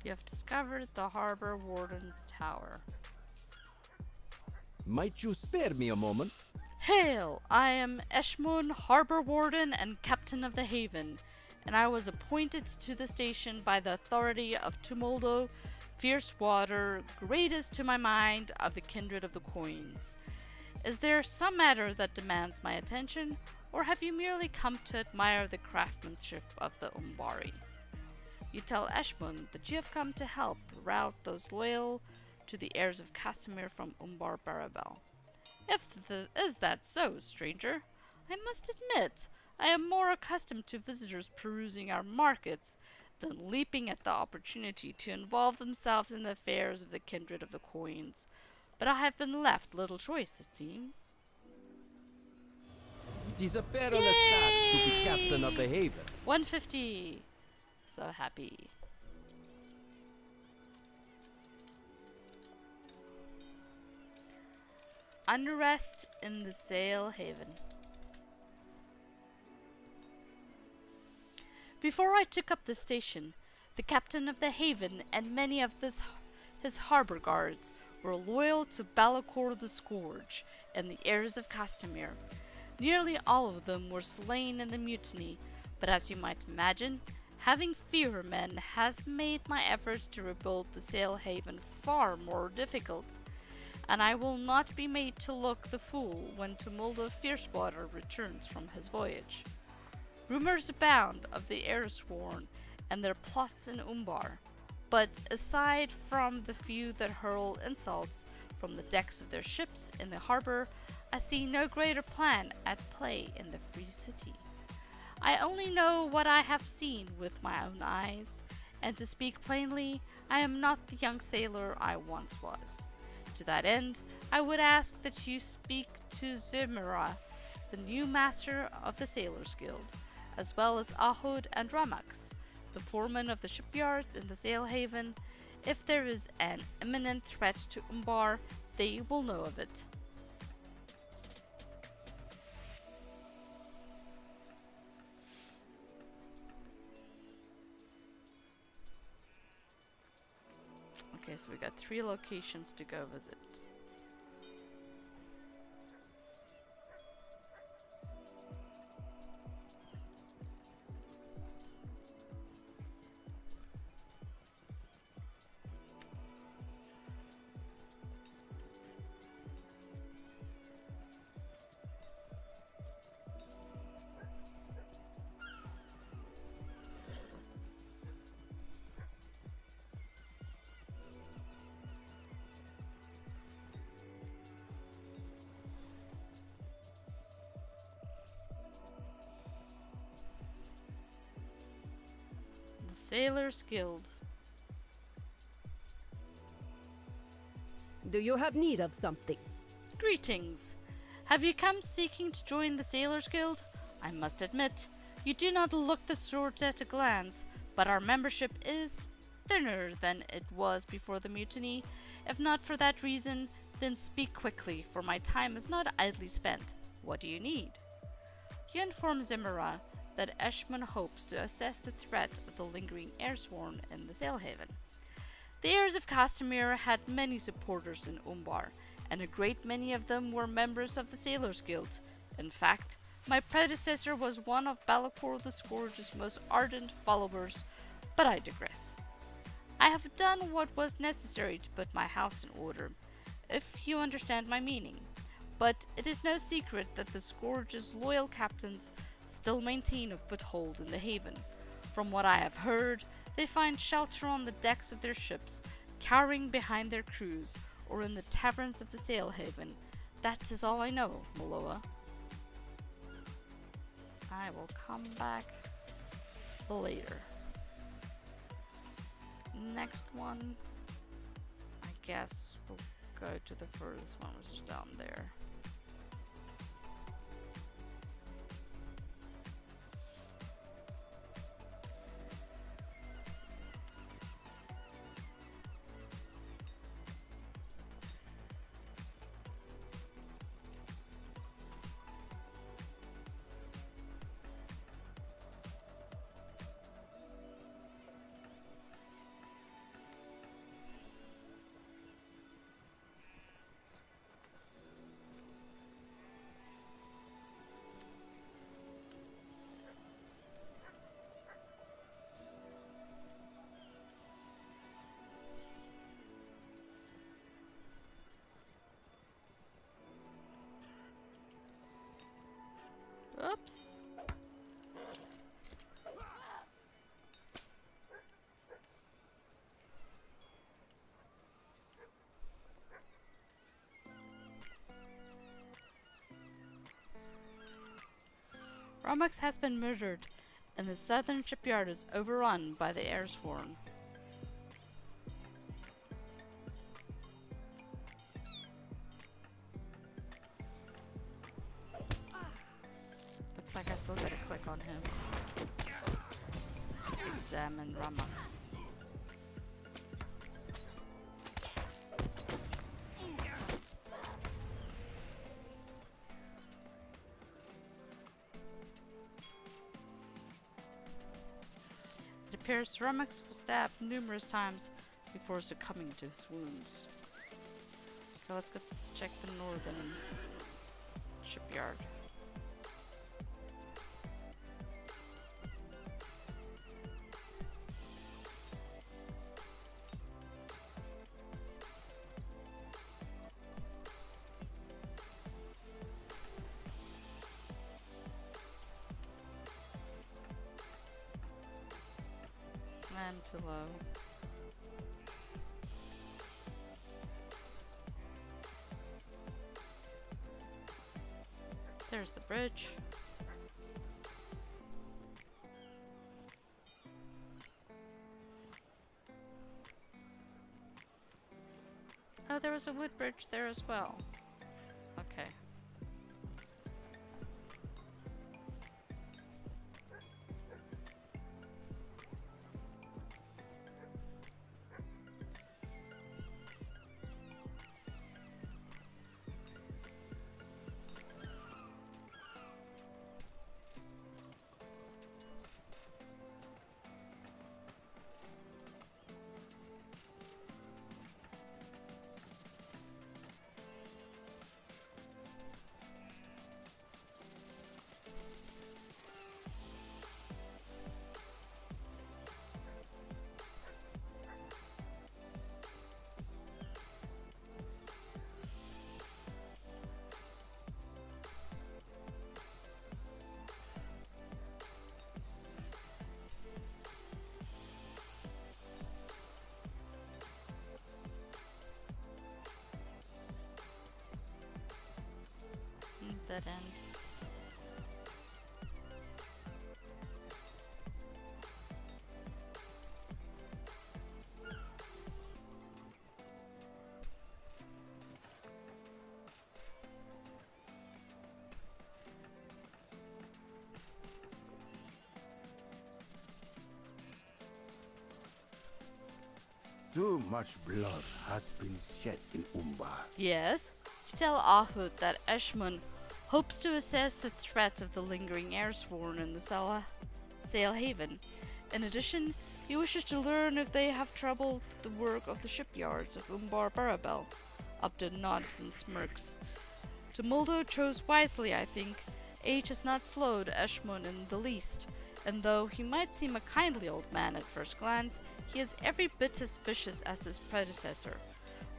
You have discovered the Harbor Warden's Tower. Might you spare me a moment? Hail! I am Eshmun, Harbor Warden and Captain of the Haven, and I was appointed to the station by the authority of Tumuldo, fierce water, greatest to my mind of the kindred of the coins. Is there some matter that demands my attention, or have you merely come to admire the craftsmanship of the Umbari? You tell Eshmun that you have come to help rout those loyal to the heirs of Casimir from Umbar Barabel. Is that so, stranger? I must admit, I am more accustomed to visitors perusing our markets than leaping at the opportunity to involve themselves in the affairs of the kindred of the coins. But I have been left little choice, it seems. It is a perilous task to be captain of the haven. 150. So happy. Unrest in the Sail Haven. Before I took up the station, the captain of the haven and many of his harbor guards were loyal to Balakor the Scourge and the heirs of Castamere. Nearly all of them were slain in the mutiny, but as you might imagine, having fewer men has made my efforts to rebuild the Sail Haven far more difficult, and I will not be made to look the fool when Tumuldo Fiercewater returns from his voyage. Rumors abound of the Heirsworn and their plots in Umbar, but aside from the few that hurl insults from the decks of their ships in the harbor, I see no greater plan at play in the free city. I only know what I have seen with my own eyes, and to speak plainly, I am not the young sailor I once was. To that end, I would ask that you speak to Zimira, the new master of the Sailors Guild, as well as Ahud and Ramax, the foreman of the shipyards in the Sail Haven. If there is an imminent threat to Umbar, they will know of it. Okay, so we got 3 locations to go visit. Sailors Guild. Do you have need of something? Greetings. Have you come seeking to join the Sailors Guild? I must admit, you do not look the sort at a glance, but our membership is thinner than it was before the mutiny. If not for that reason, then speak quickly, for my time is not idly spent. What do you need? You inform Zimmerah that Eshman hopes to assess the threat of the lingering airsworn in the Sailhaven. The heirs of Castamere had many supporters in Umbar, and a great many of them were members of the Sailors' Guild. In fact, my predecessor was one of Balakor the Scourge's most ardent followers, but I digress. I have done what was necessary to put my house in order, if you understand my meaning. But it is no secret that the Scourge's loyal captains still maintain a foothold in the haven. From what I have heard, they find shelter on the decks of their ships, cowering behind their crews, or in the taverns of the Sailhaven. That is all I know, Miloa. I will come back later. Next one, I guess we'll go to the furthest one, which is down there. Oops. Romux has been murdered, and the southern shipyard is overrun by the airsworn. Looks like I still gotta click on him. Examine Romux. It appears Romux was stabbed numerous times before succumbing to his wounds. Okay, let's go check the northern shipyard. And too low. There's the bridge. Oh, there was a wood bridge there as well. Okay. Dead end. Too much blood has been shed in Umbar. Yes? You tell Ahud that Eshmun hopes to assess the threat of the lingering airsworn in the Sail Haven. In addition, he wishes to learn if they have troubled the work of the shipyards of Umbar Barabel. Upton nods and smirks. Tumuldo chose wisely, I think. Age has not slowed Eshmun in the least, and though he might seem a kindly old man at first glance, he is every bit as vicious as his predecessor.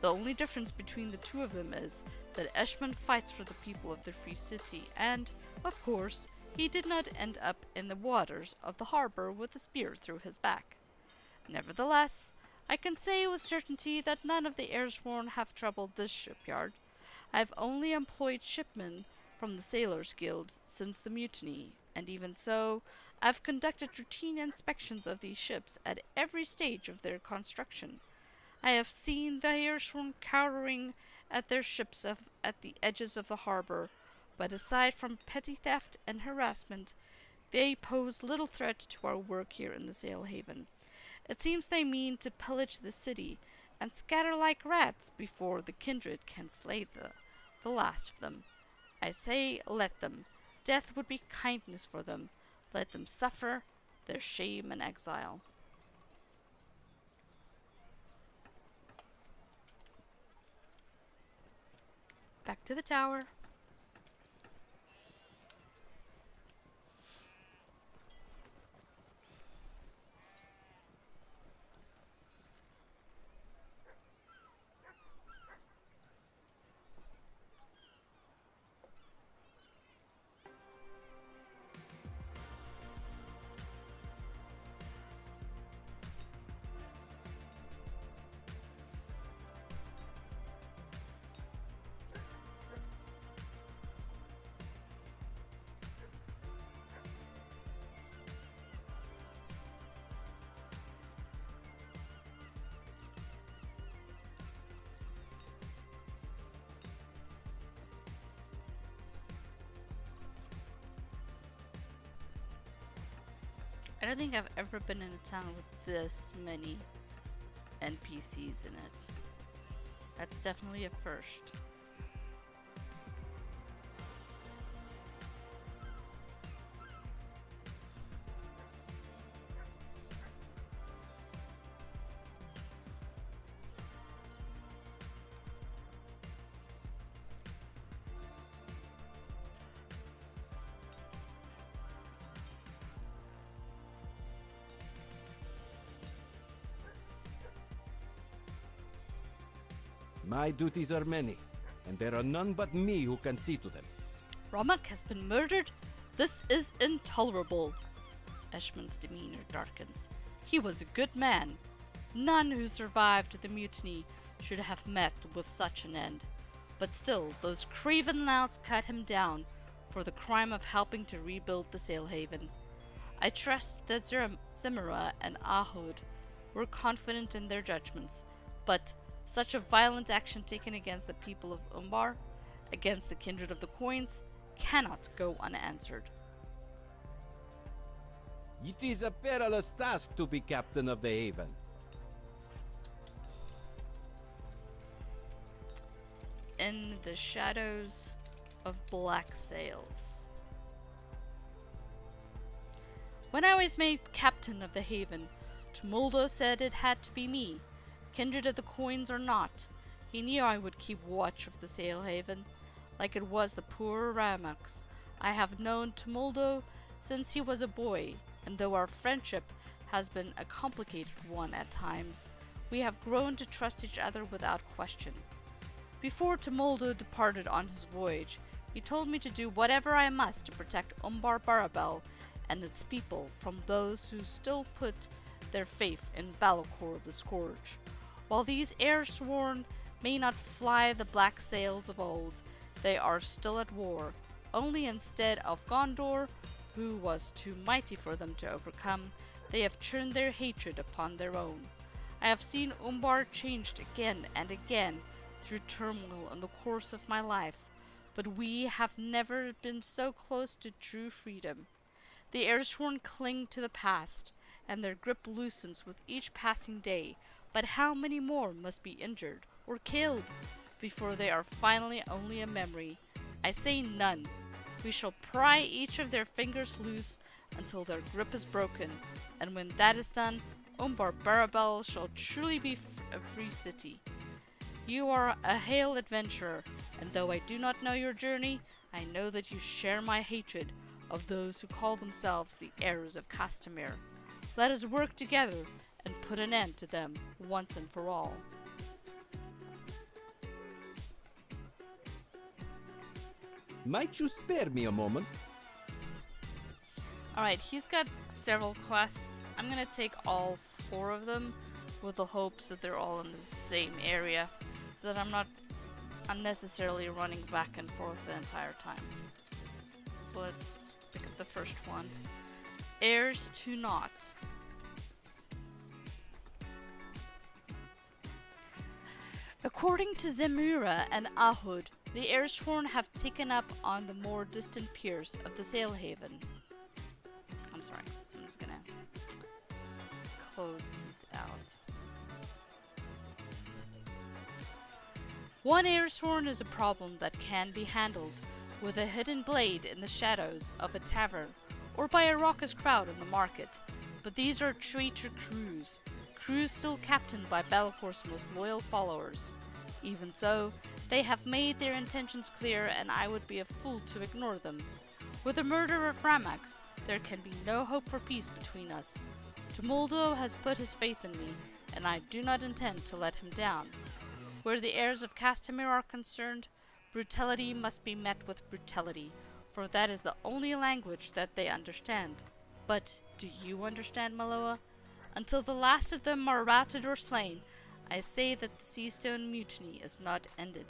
The only difference between the two of them is that Eshmun fights for the people of the free city, and, of course, he did not end up in the waters of the harbor with a spear through his back. Nevertheless, I can say with certainty that none of the airsworn have troubled this shipyard. I have only employed shipmen from the Sailors' Guild since the mutiny, and even so, I have conducted routine inspections of these ships at every stage of their construction. I have seen the airsworn cowering at their ships at the edges of the harbor, but aside from petty theft and harassment, they pose little threat to our work here in the Sail Haven. It seems they mean to pillage the city and scatter like rats before the kindred can slay the last of them. I say let them. Death would be kindness for them. Let them suffer their shame and exile. Back to the tower. I don't think I've ever been in a town with this many NPCs in it. That's definitely a first. My duties are many, and there are none but me who can see to them. Ramak has been murdered? This is intolerable. Eshmun's demeanor darkens. He was a good man. None who survived the mutiny should have met with such an end. But still, those craven louts cut him down for the crime of helping to rebuild the Sail Haven. I trust that Zemira and Ahud were confident in their judgments, but such a violent action taken against the people of Umbar, against the kindred of the coins, cannot go unanswered. It is a perilous task to be captain of the Haven. In the shadows of black sails. When I was made captain of the Haven, Tumuldo said it had to be me. Kindred of the coins or not, he knew I would keep watch of the Sail Haven, like it was the poor Ramaks. I have known Tumuldo since he was a boy, and though our friendship has been a complicated one at times, we have grown to trust each other without question. Before Tumuldo departed on his voyage, he told me to do whatever I must to protect Umbar Barabel and its people from those who still put their faith in Balakor the Scourge. While these heirs-sworn may not fly the black sails of old, they are still at war, only instead of Gondor, who was too mighty for them to overcome, they have turned their hatred upon their own. I have seen Umbar changed again and again through turmoil in the course of my life, but we have never been so close to true freedom. The heirs-sworn cling to the past, and their grip loosens with each passing day, but how many more must be injured or killed before they are finally only a memory? I say none. We shall pry each of their fingers loose until their grip is broken, and when that is done, Umbar Barabel shall truly be a free city. You are a hale adventurer, and though I do not know your journey, I know that you share my hatred of those who call themselves the heirs of Castamere. Let us work together and put an end to them once and for all. Might you spare me a moment? Alright, he's got several quests. I'm gonna take all 4 of them with the hopes that they're all in the same area, so that I'm not unnecessarily running back and forth the entire time. So let's pick up the first one. Heirs to naught. According to Zemura and Ahud, the Airsworn have taken up on the more distant piers of the Sailhaven. I'm sorry, I'm just gonna close these out. One Airsworn is a problem that can be handled with a hidden blade in the shadows of a tavern or by a raucous crowd in the market, but these are traitor crews still captained by Belcor's most loyal followers. Even so, they have made their intentions clear, and I would be a fool to ignore them. With the murder of Ramax, there can be no hope for peace between us. Tumuldo has put his faith in me, and I do not intend to let him down. Where the heirs of Castamere are concerned, brutality must be met with brutality, for that is the only language that they understand. But do you understand, Maloa? Until the last of them are routed or slain, I say that the Seastone Mutiny is not ended.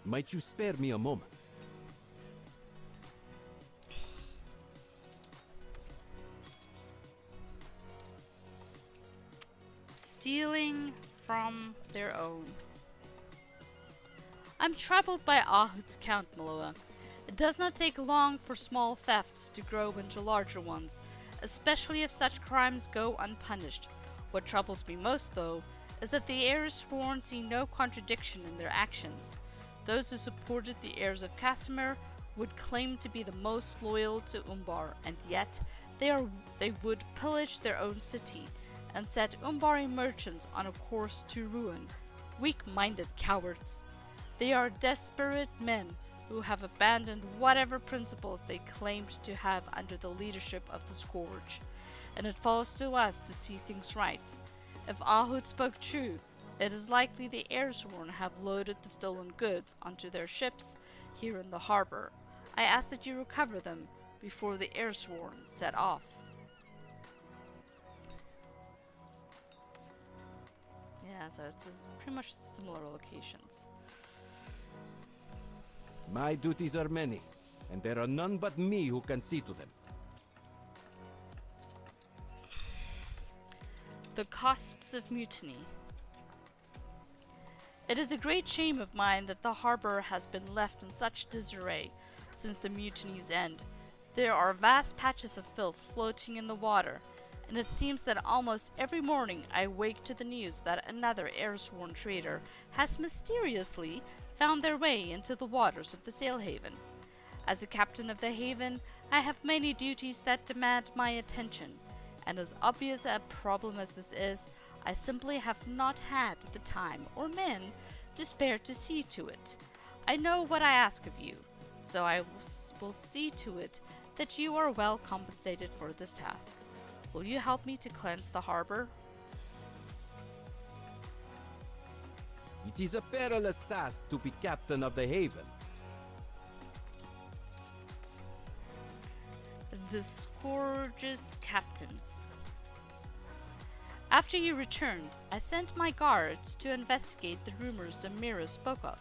Might you spare me a moment? Stealing from their own. I'm troubled by Ahud's account, Maloa. It does not take long for small thefts to grow into larger ones, especially if such crimes go unpunished. What troubles me most, though, is that the heirs sworn see no contradiction in their actions. Those who supported the heirs of Castamere would claim to be the most loyal to Umbar, and yet they would pillage their own city and set Umbari merchants on a course to ruin. Weak-minded cowards. They are desperate men who have abandoned whatever principles they claimed to have under the leadership of the Scourge, and it falls to us to see things right. If Ahud spoke true, it is likely the Airsworn have loaded the stolen goods onto their ships here in the harbor. I ask that you recover them before the Airsworn set off. Yeah, so it's pretty much similar locations. My duties are many, and there are none but me who can see to them. The costs of mutiny. It is a great shame of mine that the harbor has been left in such disarray since the mutiny's end. There are vast patches of filth floating in the water, and it seems that almost every morning I wake to the news that another Airsworn trader has mysteriously found their way into the waters of the Sailhaven. As a captain of the haven, I have many duties that demand my attention, and as obvious a problem as this is, I simply have not had the time or men to spare to see to it. I know what I ask of you, so I will see to it that you are well compensated for this task. Will you help me to cleanse the harbor? It is a perilous task to be captain of the haven. The Scourge's captains. After you returned, I sent my guards to investigate the rumors Zemura spoke of,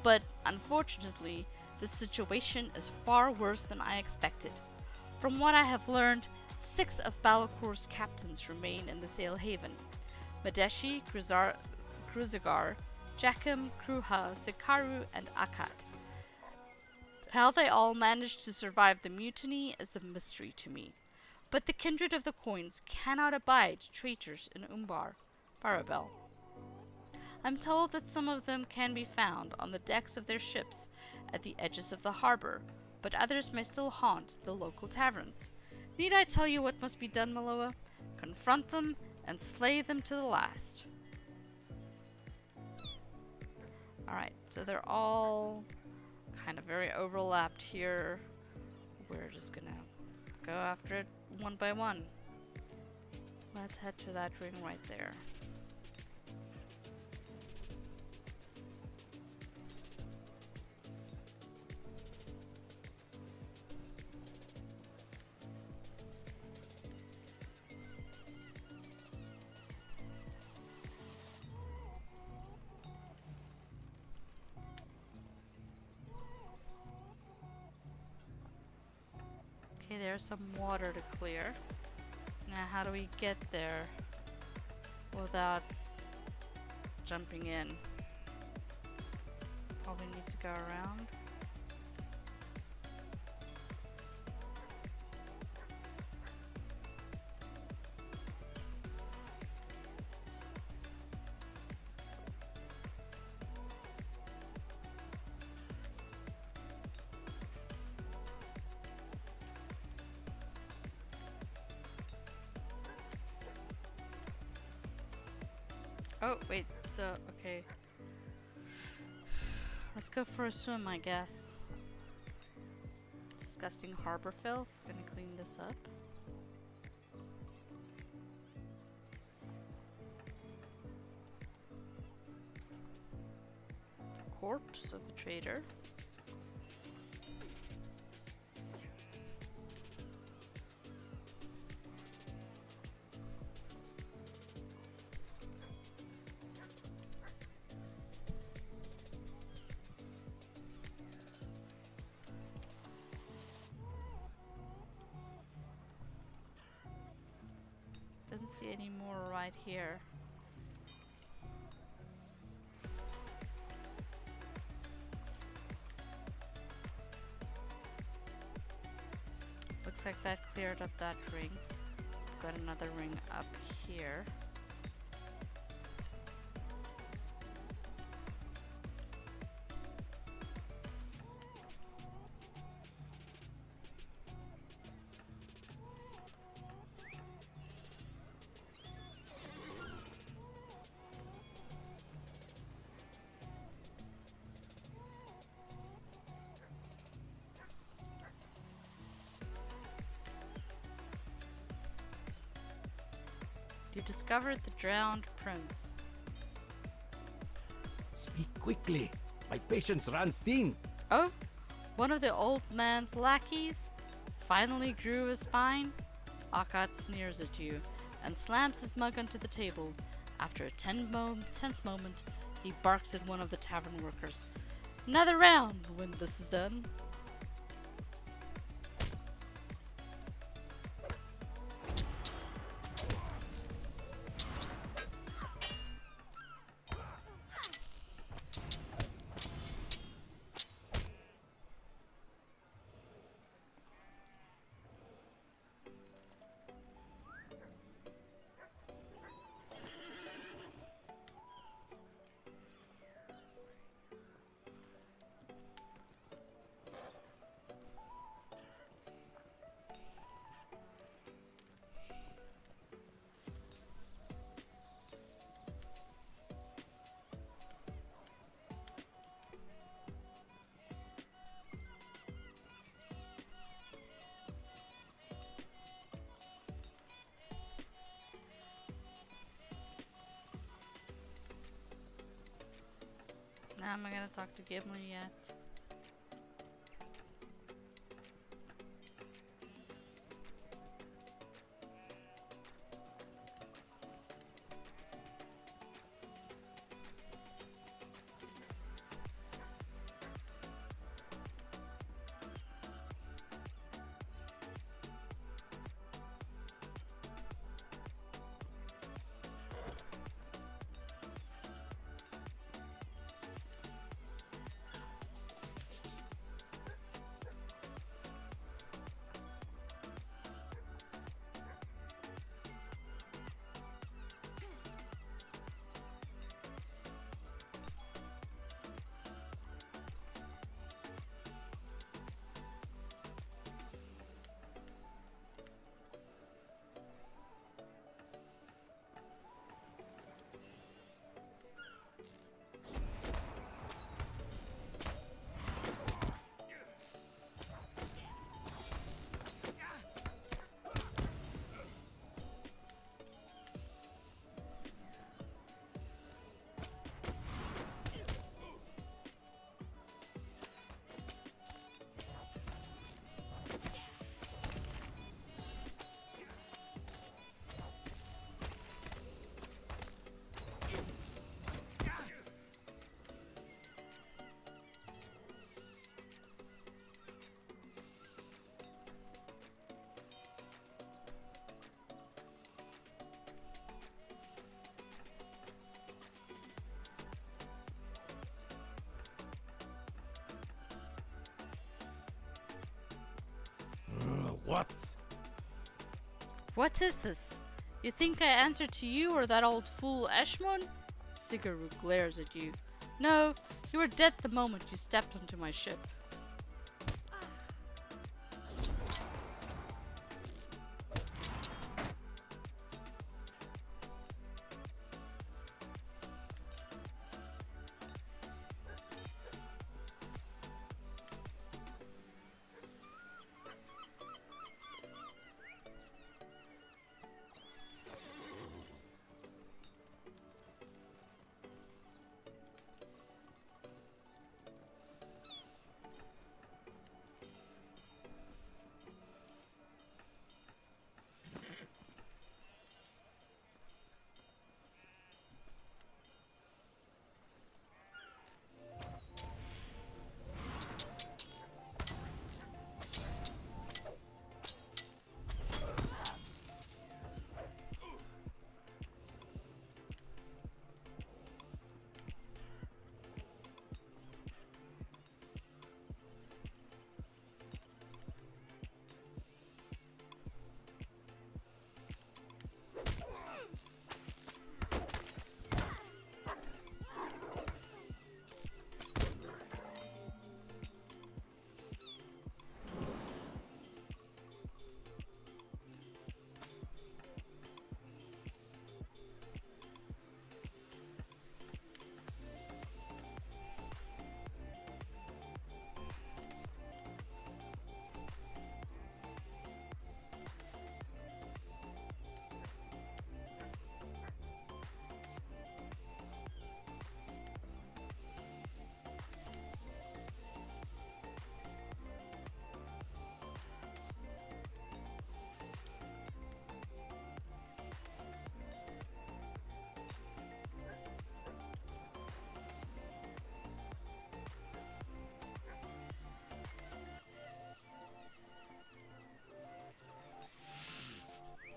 but unfortunately, the situation is far worse than I expected. From what I have learned, 6 of Balakor's captains remain in the Sailhaven: Madeshi, Kruzagar, Jakim, Kruha, Sikaru, and Akat. How they all managed to survive the mutiny is a mystery to me. But the kindred of the coins cannot abide traitors in Umbar, Barabel. I'm told that some of them can be found on the decks of their ships at the edges of the harbor, but others may still haunt the local taverns. Need I tell you what must be done, Miloa? Confront them and slay them to the last. Alright, so they're all kind of very overlapped here. We're just gonna go after it one by one. Let's head to that ring right there. Okay, there's some water to clear. Now, how do we get there without jumping in? Probably need to go around. Oh, wait, so, okay. Let's go for a swim, I guess. Disgusting harbor filth. Gonna clean this up. Corpse of a trader. Didn't see any more right here. Looks like that cleared up that ring. Got another ring up here. You discovered the drowned prince. Speak quickly. My patience runs thin. Oh, one of the old man's lackeys finally grew a spine. Akkad sneers at you and slams his mug onto the table. After a tense moment, he barks at one of the tavern workers. Another round when this is done. Now am I gonna talk to Gimli yet? What? What is this? You think I answer to you or that old fool Eshmon? Sigaru glares at you. No, you were dead the moment you stepped onto my ship.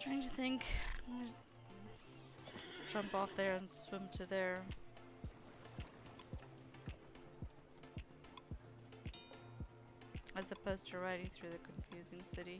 Trying to think. I'm gonna jump off there and swim to there. As opposed to riding through the confusing city.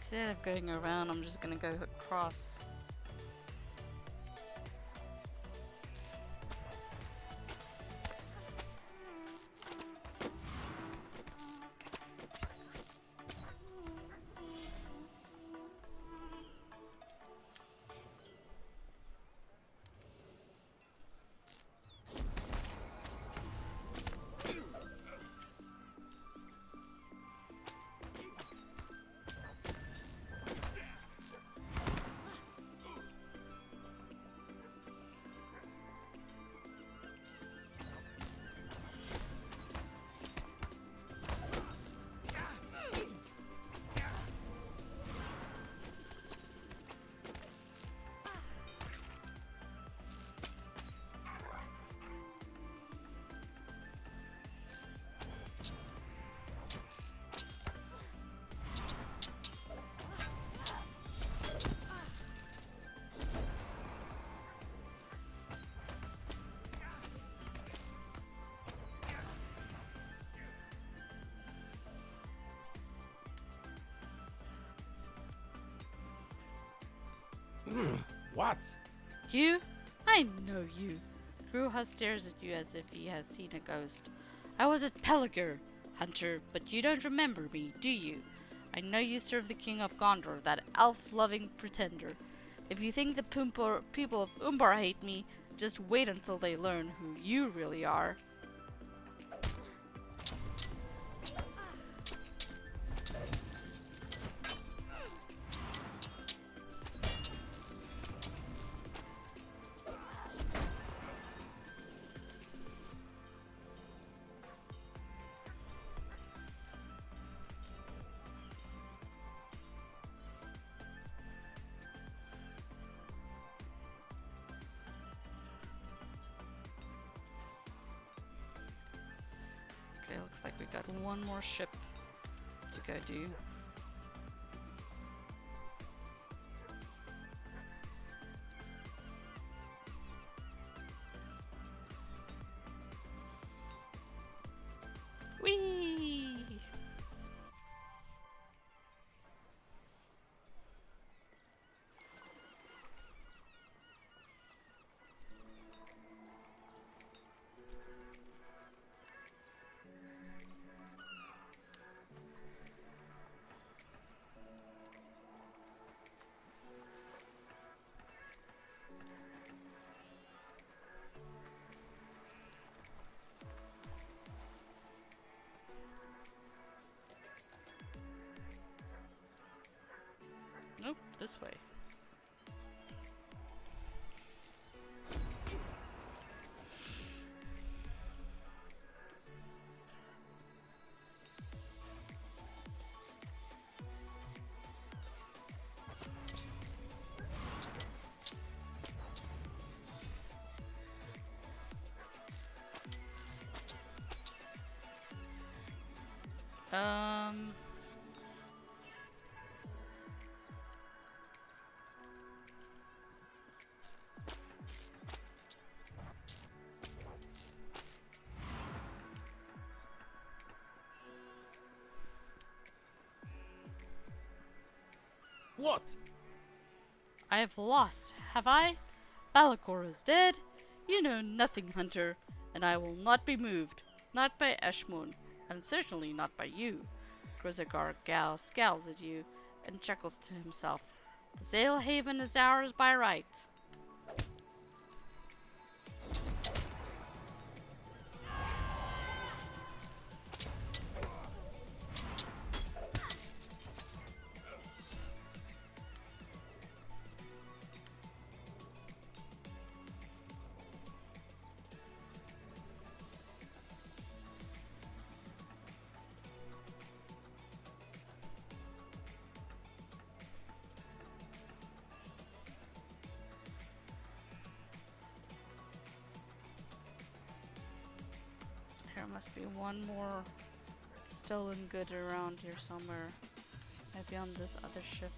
Instead of going around, I'm just gonna go across. What? You? I know you. Gruha stares at you as if he has seen a ghost. I was at Pelagur, Hunter, but you don't remember me, do you? I know you serve the king of Gondor, that elf-loving pretender. If you think the people of Umbar hate me, just wait until they learn who you really are. Okay, looks like we got one more ship to go do. Whee! Nope, this way. What? I have lost, have I? Balakor is dead? You know nothing, Hunter, and I will not be moved. Not by Eshmun, and certainly not by you. Grizagar scowls at you and chuckles to himself. The Sail Haven is ours by right. There must be one more stolen good around here somewhere. Maybe on this other ship.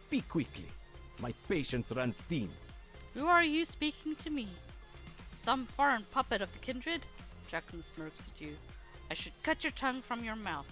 Speak quickly. My patience runs thin. Who are you speaking to me? Some foreign puppet of the kindred? Dracon smirks at you. I should cut your tongue from your mouth.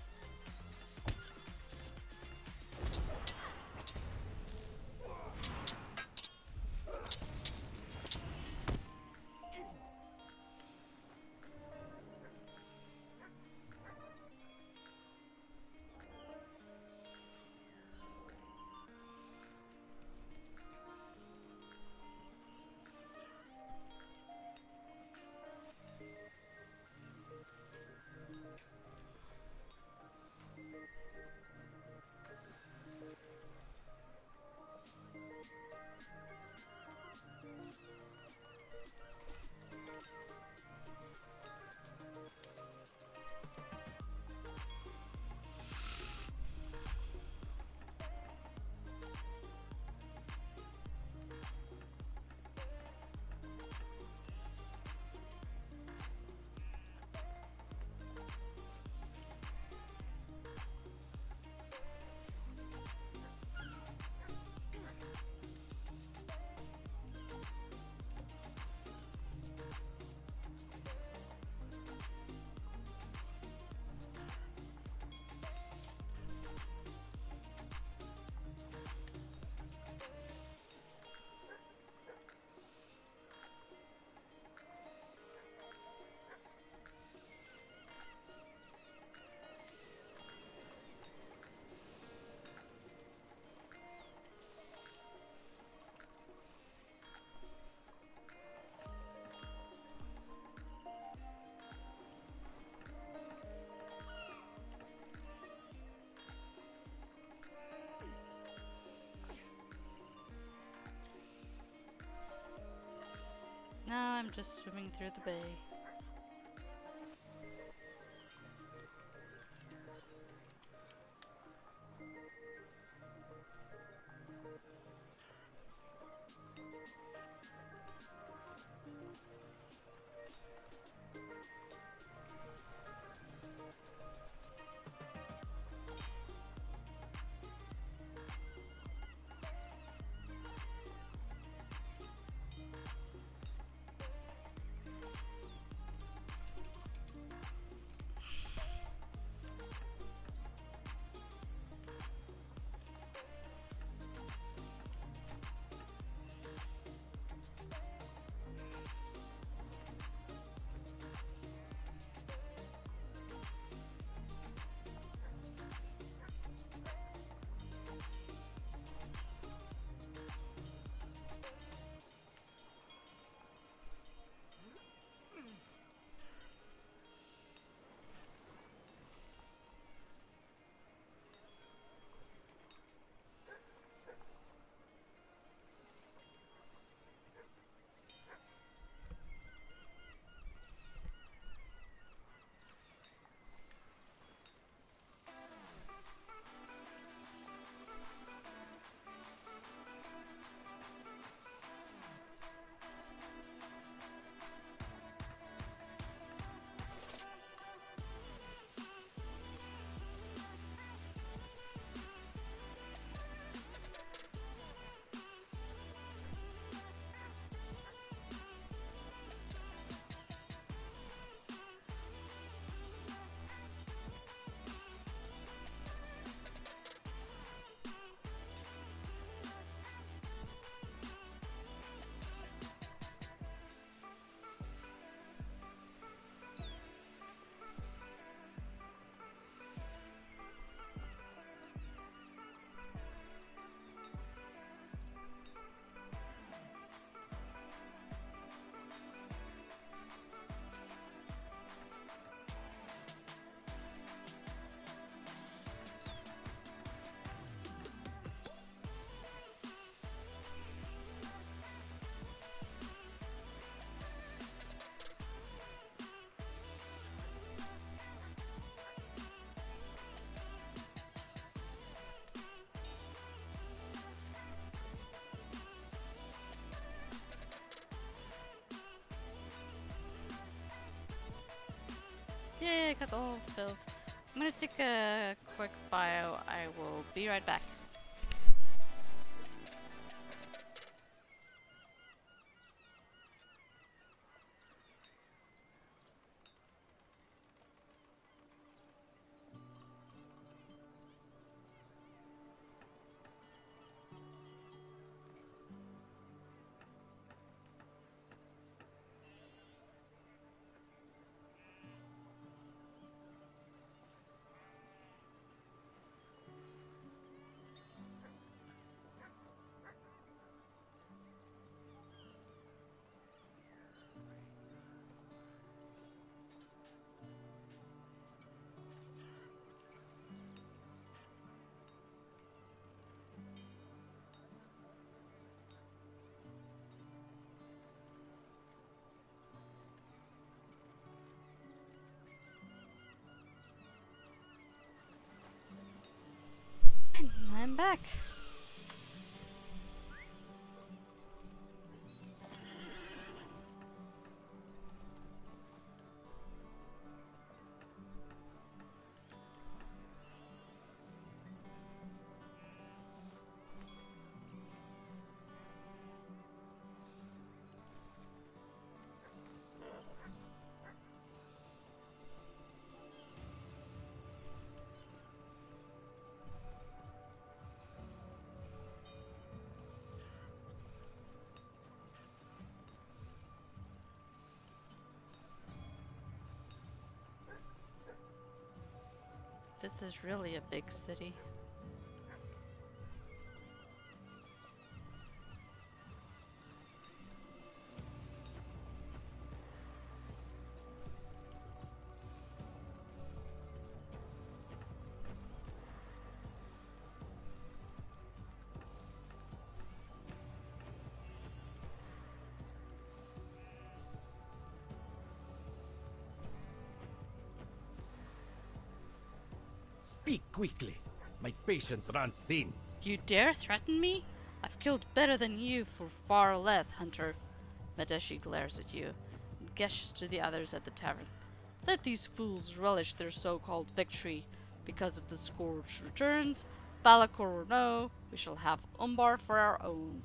Now I'm just swimming through the bay. Yay, I got all filth. I'm gonna take a quick bio. I will be right back. Welcome back. This is really a big city. Speak quickly. My patience runs thin. You dare threaten me? I've killed better than you for far less, hunter. Medeshi glares at you and gestures to the others at the tavern. Let these fools relish their so-called victory. Because if the scourge returns, Balakor or no, we shall have Umbar for our own.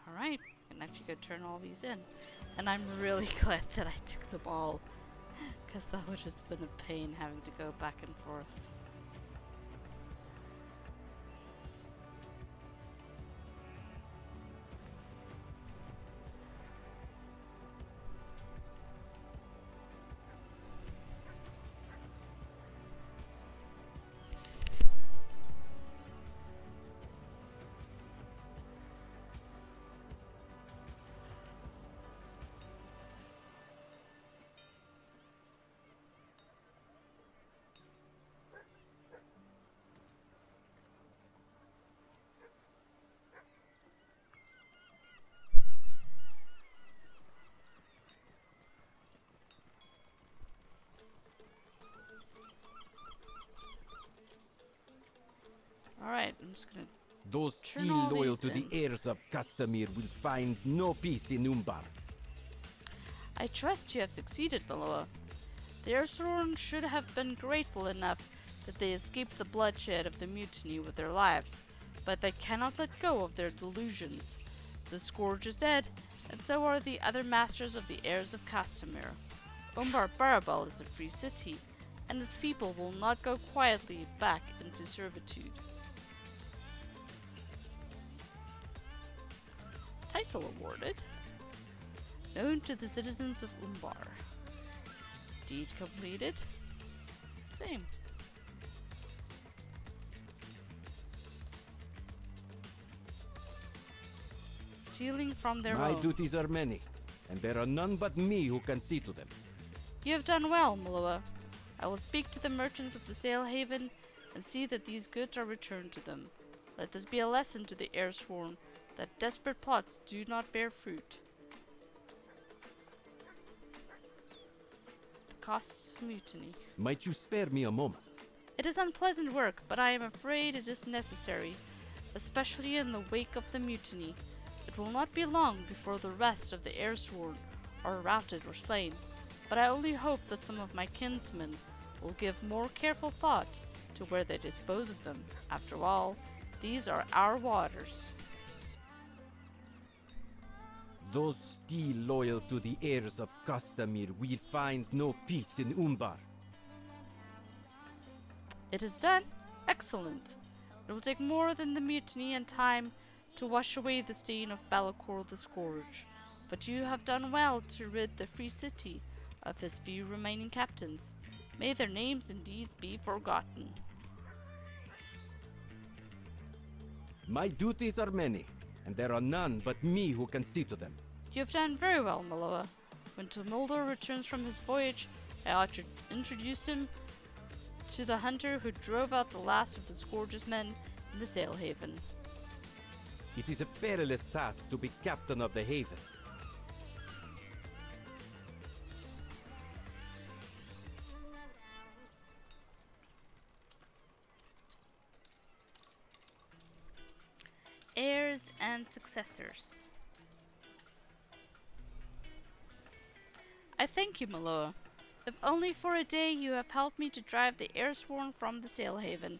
Alright, I can actually go turn all these in. And I'm really glad that I took the ball. Because that would just been a pain having to go back and forth. Alright, I'm just gonna... Those Turn still all loyal these to the in. heirs of Castamir will find no peace in Umbar. I trust you have succeeded, Miloa. The Ersworn should have been grateful enough that they escaped the bloodshed of the mutiny with their lives, but they cannot let go of their delusions. The Scourge is dead, and so are the other masters of the heirs of Castamir. Umbar Barabal is a free city, and its people will not go quietly back into servitude. Title awarded. Known to the citizens of Umbar. Deed completed. Same. Stealing from their My own. duties are many, and there are none but me who can see to them. You have done well, Miloa. I will speak to the merchants of the Sail Haven and see that these goods are returned to them. Let this be a lesson to the Ersworn that desperate plots do not bear fruit. The costs of mutiny. Might you spare me a moment? It is unpleasant work, but I am afraid it is necessary, especially in the wake of the mutiny. It will not be long before the rest of the Ersworn are routed or slain, but I only hope that some of my kinsmen will give more careful thought to where they dispose of them. After all, these are our waters. Those still loyal to the heirs of Castamir will find no peace in Umbar. It is done. Excellent. It will take more than the mutiny and time to wash away the stain of Balakor the Scourge, but you have done well to rid the free city of his few remaining captains. May their names and deeds be forgotten. My duties are many, and there are none but me who can see to them. You have done very well, Miloa. When Tumuldo returns from his voyage, I ought to introduce him to the hunter who drove out the last of the Scourge's men in the Sail Haven. It is a perilous task to be captain of the Haven. heirs and successors. I thank you, Miloa. If only for a day you have helped me to drive the Airsworn from the Sail Haven,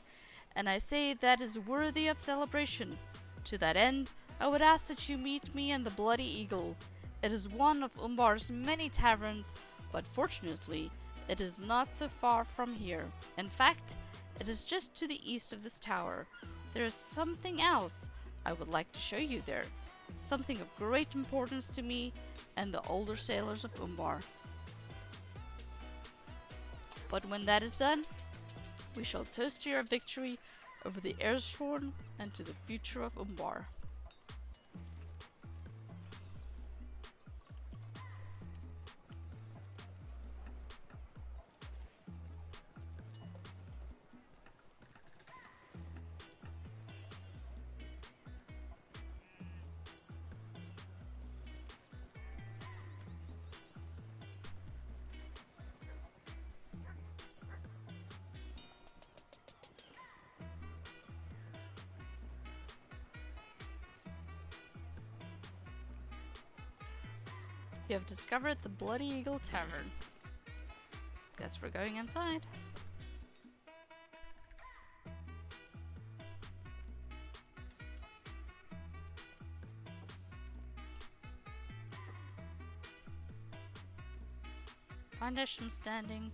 and I say that is worthy of celebration. To that end, I would ask that you meet me in the Bloody Eagle. It is one of Umbar's many taverns, but fortunately, it is not so far from here. In fact, it is just to the east of this tower. There is something else I would like to show you there, something of great importance to me and the older sailors of Umbar. But when that is done, we shall toast to your victory over the Airsworn and to the future of Umbar. You have discovered the Bloody Eagle Tavern. Guess we're going inside. Find Esham standing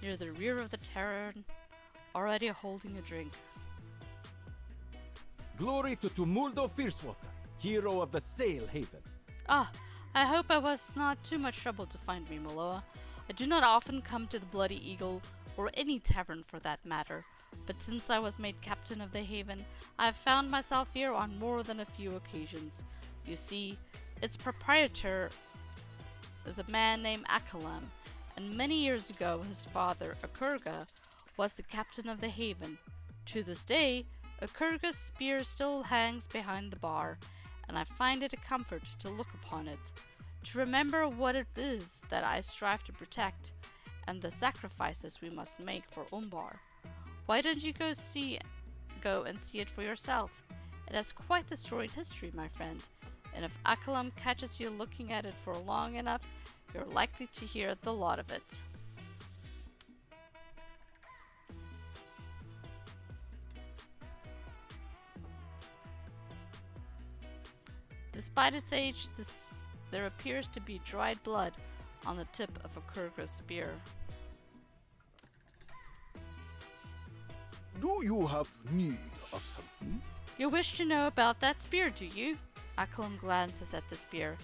near the rear of the tavern, already holding a drink. Glory to Tumuldo Fiercewater, hero of the Sail Haven. Ah, I hope I was not too much trouble to find me, Miloa. I do not often come to the Bloody Eagle, or any tavern for that matter, but since I was made captain of the haven, I have found myself here on more than a few occasions. You see, its proprietor is a man named Akalam, and many years ago his father, Akurga, was the captain of the haven. To this day, Akurga's spear still hangs behind the bar, and I find it a comfort to look upon it, to remember what it is that I strive to protect, and the sacrifices we must make for Umbar. Why don't you go and see it for yourself? It has quite the storied history, my friend, and if Akalam catches you looking at it for long enough, you're likely to hear the lot of it. Despite its age, there appears to be dried blood on the tip of Akurga's spear. Do you have need of something? You wish to know about that spear, do you? Akalam glances at the spear,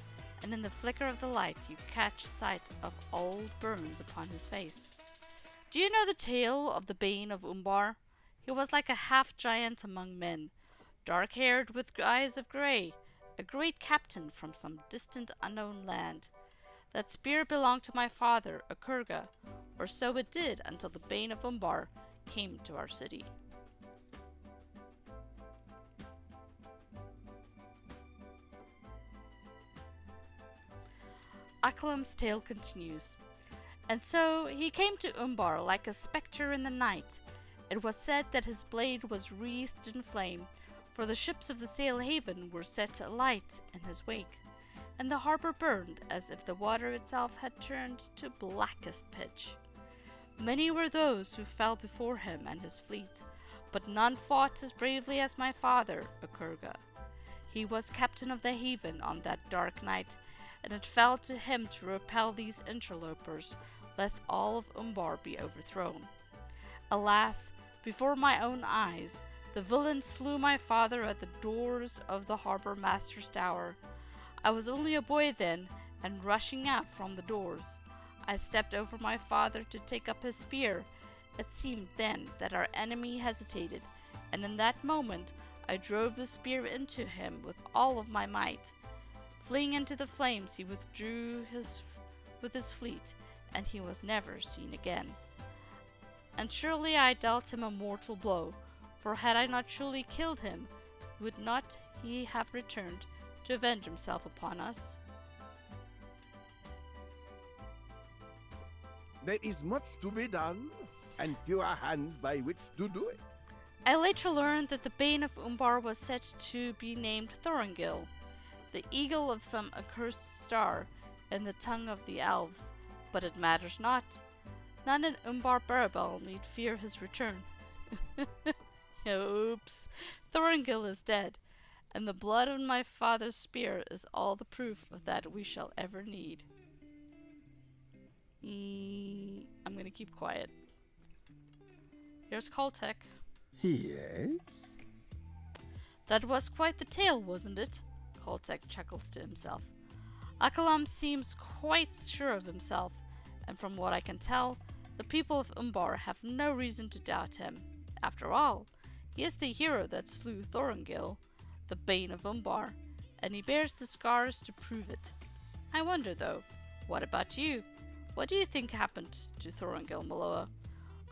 and in the flicker of the light you catch sight of old burns upon his face. Do you know the tale of the Bane of Umbar? He was like a half-giant among men, dark-haired with eyes of grey, a great captain from some distant unknown land. That spear belonged to my father, Akurga, or so it did until the Bane of Umbar came to our city. Akalam's tale continues. And so he came to Umbar like a spectre in the night. It was said that his blade was wreathed in flame, for the ships of the Sail Haven were set alight in his wake, and the harbor burned as if the water itself had turned to blackest pitch. Many were those who fell before him and his fleet, but none fought as bravely as my father, Akurga. He was captain of the haven on that dark night, and it fell to him to repel these interlopers, lest all of Umbar be overthrown. Alas, before my own eyes, the villain slew my father at the doors of the harbor master's tower. I was only a boy then, and rushing out from the doors, I stepped over my father to take up his spear. It seemed then that our enemy hesitated, and in that moment I drove the spear into him with all of my might. Fleeing into the flames, he withdrew with his fleet, and he was never seen again. And surely I dealt him a mortal blow, for had I not surely killed him, would not he have returned to avenge himself upon us? There is much to be done, and fewer hands by which to do it. I later learned that the Bane of Umbar was said to be named Thorongil, the eagle of some accursed star, in the tongue of the elves, but it matters not. None in Umbar Barabel need fear his return. Oops. Thorongil is dead, and the blood of my father's spear is all the proof of that we shall ever need. I'm gonna keep quiet. Here's Caltech. Yes? That was quite the tale, wasn't it? Caltech chuckles to himself. Akalam seems quite sure of himself, and from what I can tell, the people of Umbar have no reason to doubt him. After all, he is the hero that slew Thorongil, the Bane of Umbar, and he bears the scars to prove it. I wonder though, what about you? What do you think happened to Thorongil, Miloa?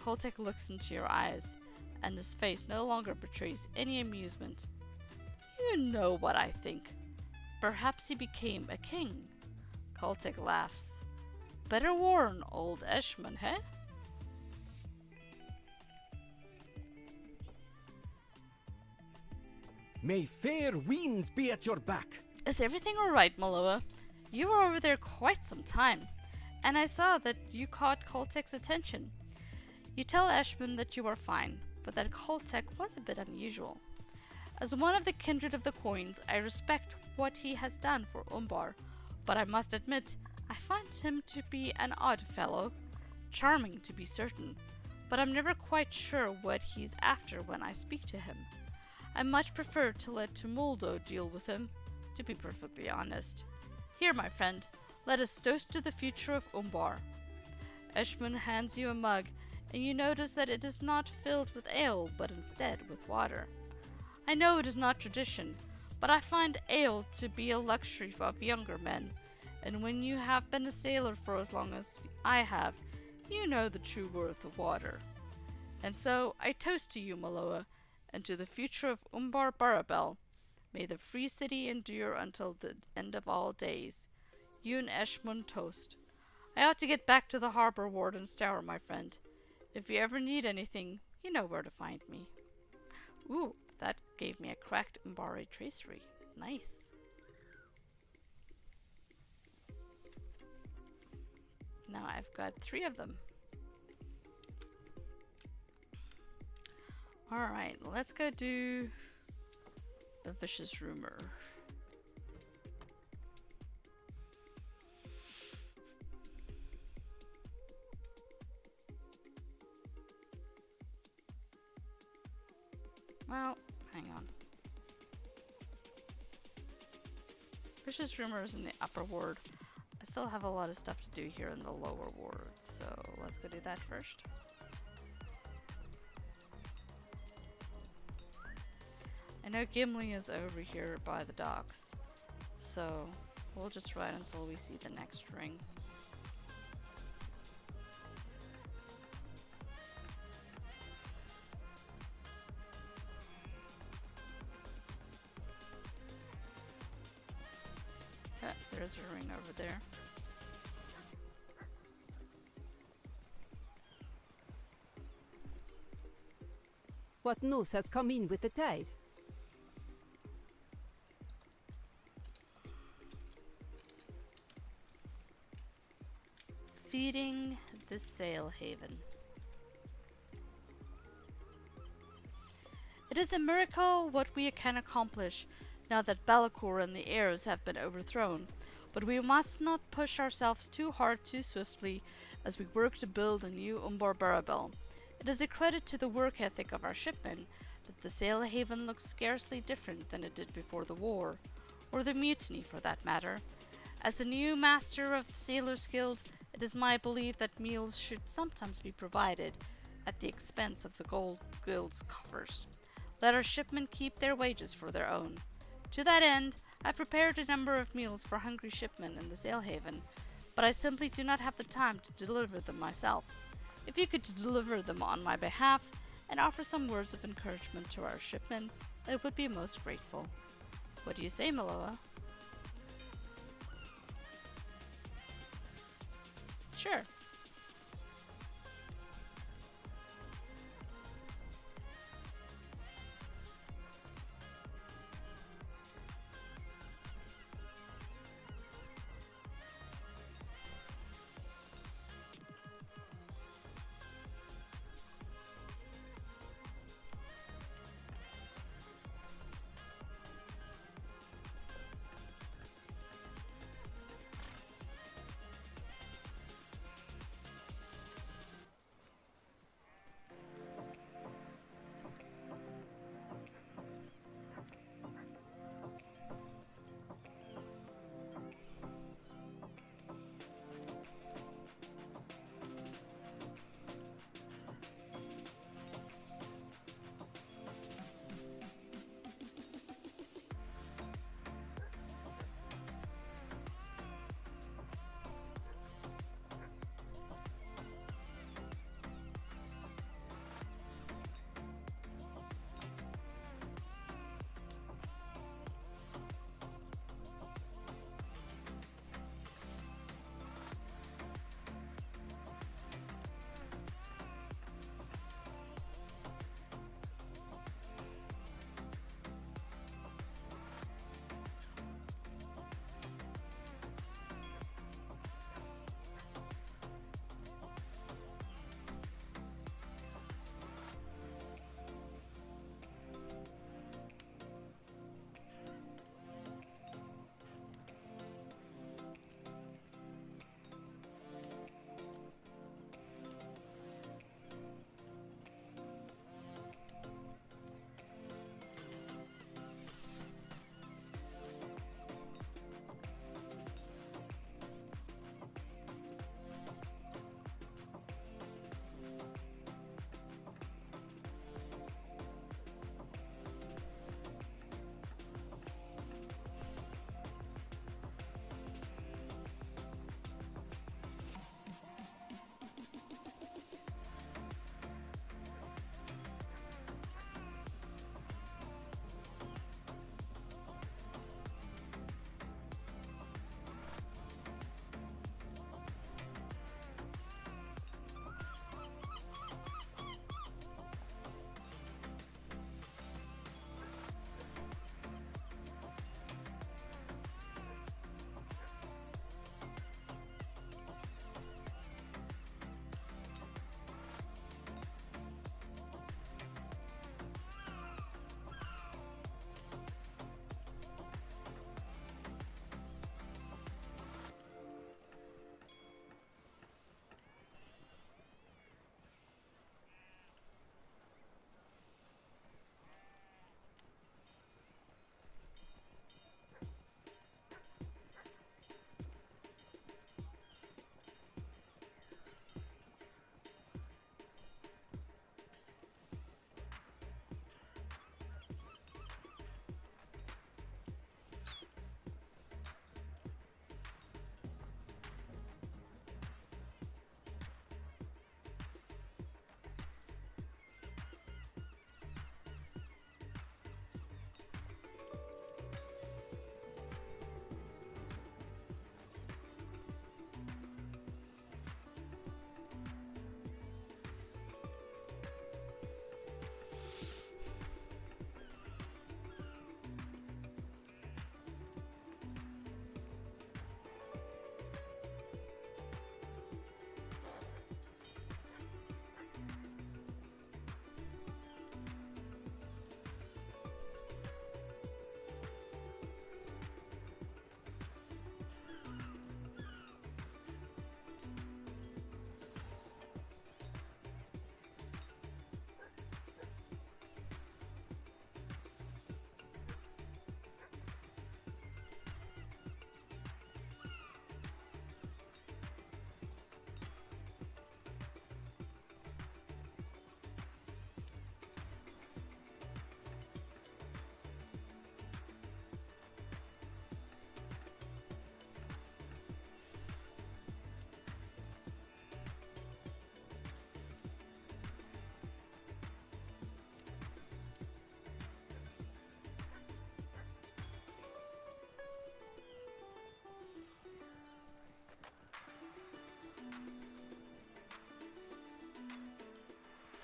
Caltech looks into your eyes, and his face no longer betrays any amusement. You know what I think. Perhaps he became a king. Caltech laughs. Better warn old Eshman, eh? May fair winds be at your back. Is everything alright, Miloa? You were over there quite some time, and I saw that you caught Caltech's attention. You tell Eshman that you are fine, but that Caltech was a bit unusual. As one of the kindred of the coins, I respect what he has done for Umbar, but I must admit, I find him to be an odd fellow. Charming, to be certain, but I'm never quite sure what he's after when I speak to him. I much prefer to let Tumuldo deal with him, to be perfectly honest. Here, my friend, let us toast to the future of Umbar. Eshman hands you a mug, and you notice that it is not filled with ale, but instead with water. I know it is not tradition, but I find ale to be a luxury of younger men, and when you have been a sailor for as long as I have, you know the true worth of water. And so I toast to you, Miloa, and to the future of Umbar Barabel. May the free city endure until the end of all days. You and Eshmun toast. I ought to get back to the harbor warden's tower, my friend. If you ever need anything, you know where to find me. Ooh, that gave me a cracked Umbari tracery. Nice. Now I've got 3 of them. Alright, let's go do a vicious rumor. Well, hang on. Vicious rumor is in the upper ward. I still have a lot of stuff to do here in the lower ward, so let's go do that first. I know Gimli is over here by the docks, so we'll just ride until we see the next ring. There's a ring over there. What news has come in with the tide? Feeding the sail haven. It is a miracle what we can accomplish now that Balakor and the heirs have been overthrown, but we must not push ourselves too hard too swiftly as we work to build a new Umbar Barabel. It is a credit to the work ethic of our shipmen that the sail haven looks scarcely different than it did before the war, or the mutiny for that matter. As the new master of the Sailors Guild, it is my belief that meals should sometimes be provided at the expense of the guild's coffers. Let our shipmen keep their wages for their own. To that end, I prepared a number of meals for hungry shipmen in the sail haven, but I simply do not have the time to deliver them myself. If you could deliver them on my behalf and offer some words of encouragement to our shipmen, I would be most grateful. What do you say, Miloa? Sure.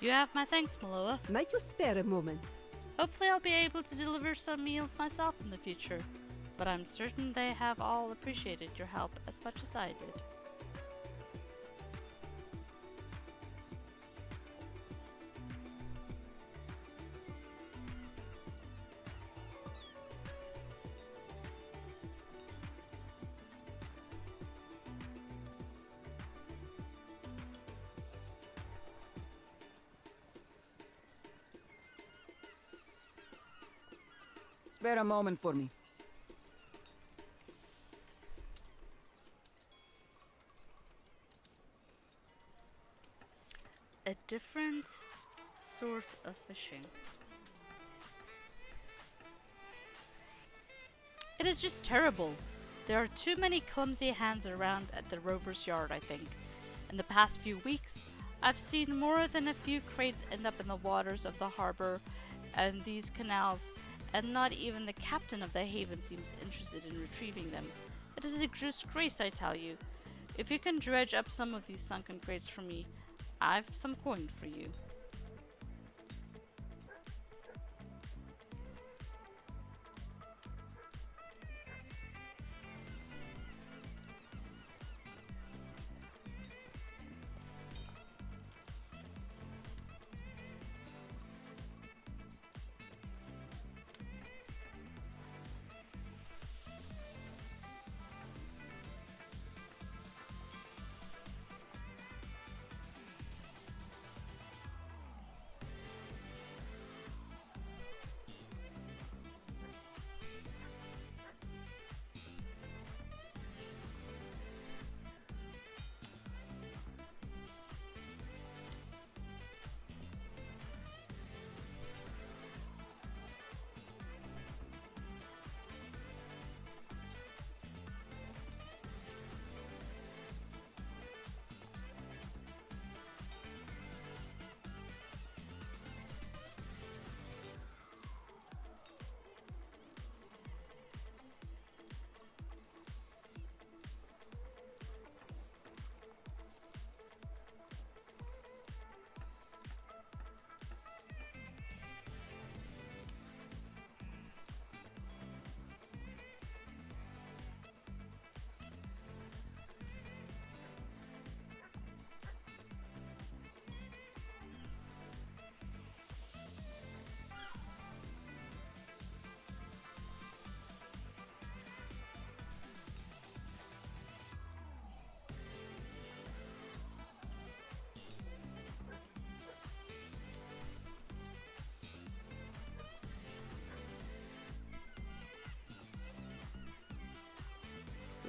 You have my thanks, Miloa. Might you spare a moment? Hopefully I'll be able to deliver some meals myself in the future, but I'm certain they have all appreciated your help as much as I did. Spare a moment for me. A different sort of fishing. It is just terrible. There are too many clumsy hands around at the rover's yard, I think. In the past few weeks, I've seen more than a few crates end up in the waters of the harbor and these canals, and not even the captain of the haven seems interested in retrieving them. It is a disgrace, I tell you. If you can dredge up some of these sunken crates for me, I've some coin for you.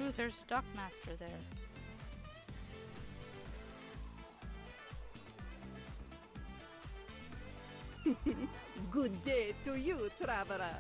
Ooh, there's a dockmaster there. Good day to you, traveler.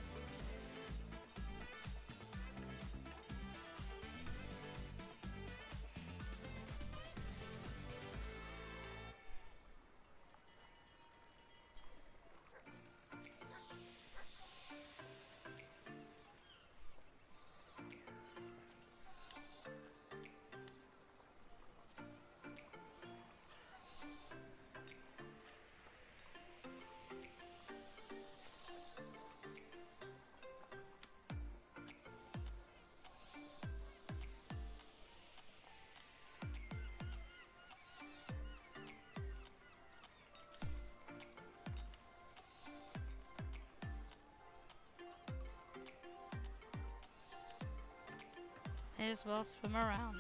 May as well swim around.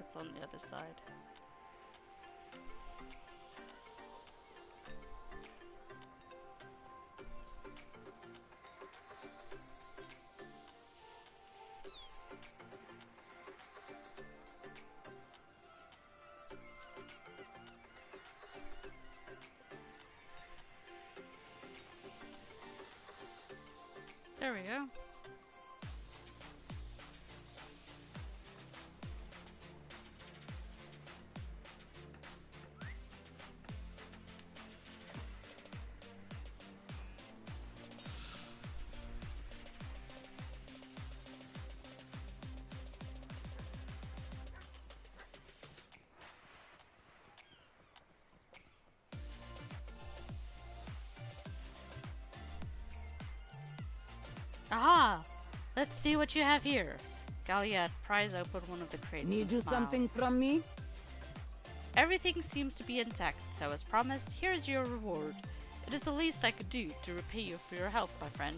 That's on the other side. There we go. Aha! Let's see what you have here. Galliad pries open one of the crates. Need and you smiles. something from me? Everything seems to be intact, so as promised, here is your reward. It is the least I could do to repay you for your help, my friend.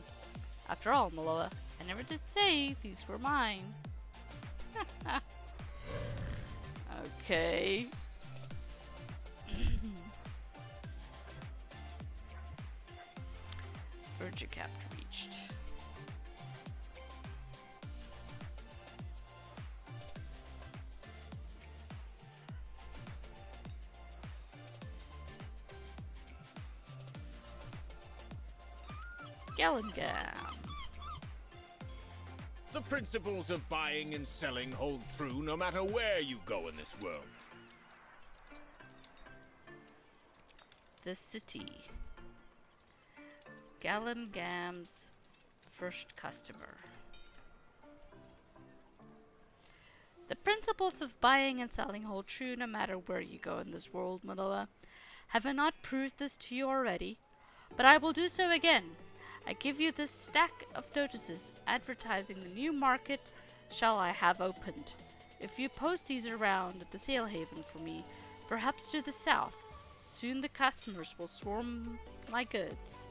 After all, Miloa, I never did say these were mine. Okay. Urgicap reached. Gallengam. The principles of buying and selling hold true no matter where you go in this world. The city. Gallengam's first customer. The principles of buying and selling hold true no matter where you go in this world, Miloa. Have I not proved this to you already? But I will do so again. I give you this stack of notices advertising the new market shall I have opened. If you post these around at the sail haven for me, perhaps to the south, soon the customers will swarm my goods,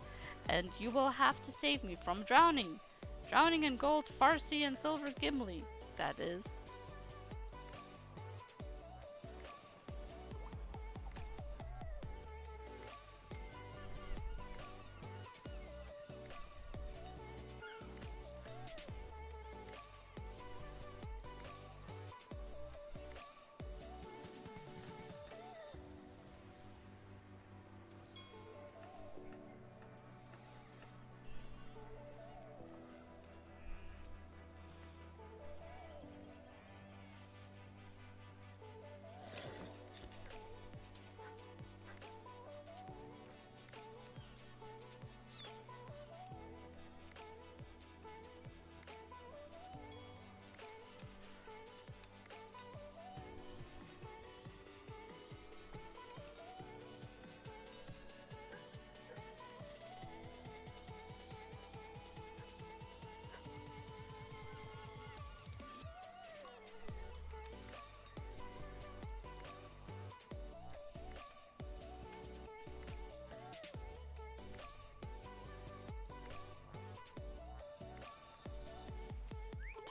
and you will have to save me from drowning. Drowning in gold farsi and silver gimli, that is.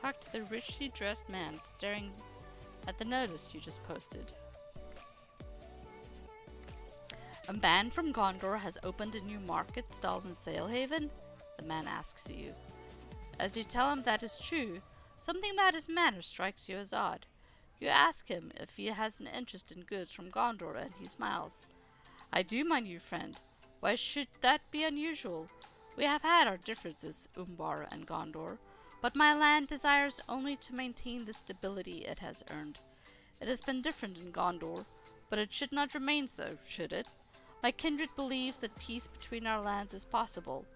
Talk to the richly dressed man staring at the notice you just posted. A man from Gondor has opened a new market stall in Sailhaven? The man asks you. As you tell him that is true, something about his manner strikes you as odd. You ask him if he has an interest in goods from Gondor, and he smiles. I do, my new friend. Why should that be unusual? We have had our differences, Umbar and Gondor, but my land desires only to maintain the stability it has earned. It has been different in Gondor, but it should not remain so, should it? My kindred believes that peace between our lands is possible.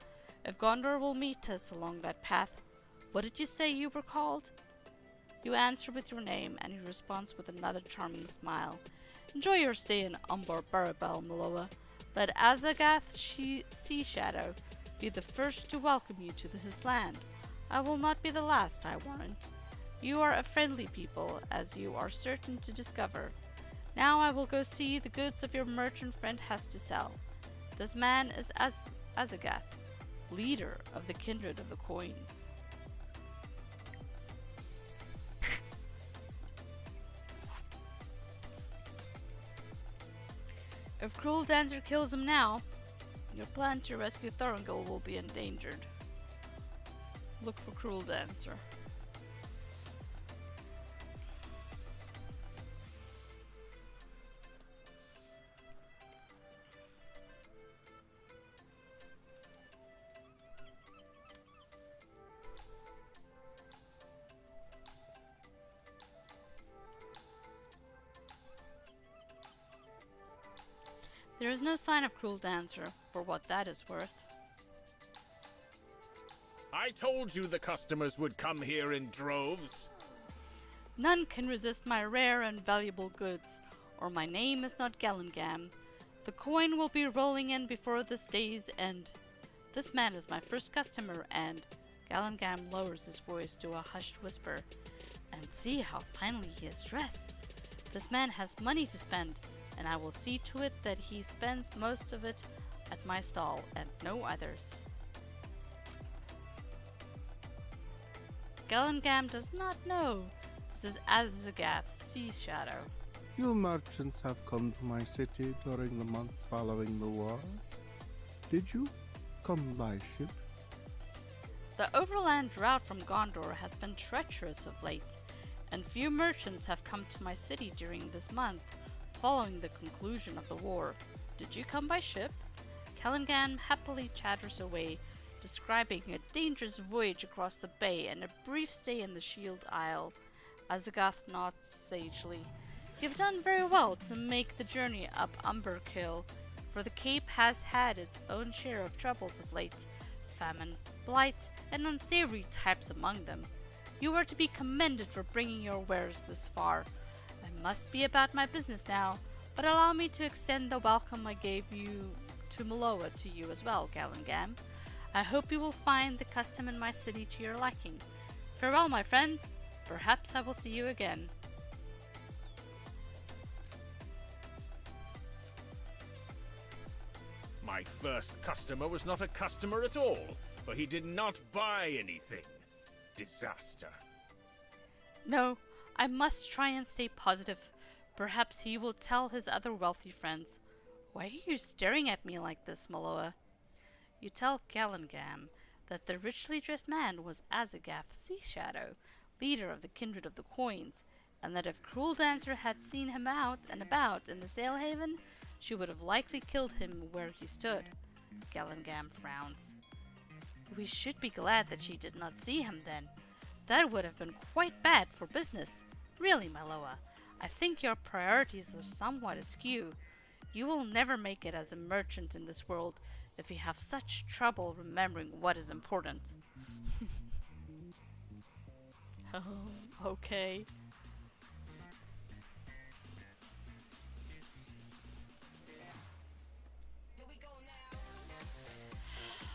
If Gondor will meet us along that path, what did you say you were called? You answer with your name, and he responds with another charming smile. Enjoy your stay in Umbar Barabel, Miloa. Let Azagath Sea Shadow be the first to welcome you to his land. I will not be the last, I warrant. You are a friendly people, as you are certain to discover. Now I will go see the goods of your merchant friend has to sell. This man is Azagath, leader of the kindred of the coins. If Cruel Dancer kills him now, your plan to rescue Thorongil will be endangered. Look for Cruel Dancer. There is no sign of Cruel Dancer, for what that is worth. I told you the customers would come here in droves. None can resist my rare and valuable goods, or my name is not Gallengam. The coin will be rolling in before this day's end. This man is my first customer, and Gallengam lowers his voice to a hushed whisper. And see how finely he is dressed. This man has money to spend, and I will see to it that he spends most of it at my stall, and no others. Gallengam does not know this is Azagath, Sea Shadow. You merchants have come to my city during the months following the war. Did you come by ship? The overland route from Gondor has been treacherous of late, and few merchants have come to my city during this month, following the conclusion of the war. Did you come by ship? Gallengam happily chatters away, describing a dangerous voyage across the bay and a brief stay in the Shield Isle. Azagath nods sagely. You've done very well to make the journey up Umberkill, for the Cape has had its own share of troubles of late, famine, blight, and unsavory types among them. You are to be commended for bringing your wares this far. I must be about my business now, but allow me to extend the welcome I gave you to Miloa to you as well, Gallengam. I hope you will find the custom in my city to your liking. Farewell, my friends. Perhaps I will see you again. My first customer was not a customer at all, for he did not buy anything. Disaster. No, I must try and stay positive. Perhaps he will tell his other wealthy friends. Why are you staring at me like this, Miloa? You tell Gallengam that the richly dressed man was Azagath Sea Shadow, leader of the Kindred of the Coins, and that if Cruel Dancer had seen him out and about in the Sail Haven, she would have likely killed him where he stood. Gallengam frowns. We should be glad that she did not see him then. That would have been quite bad for business. Really, Miloa, I think your priorities are somewhat askew. You will never make it as a merchant in this world if you have such trouble remembering what is important. Oh, okay.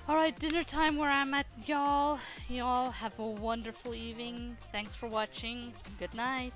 Alright, dinner time where I'm at, y'all. Y'all have a wonderful evening. Thanks for watching. Good night.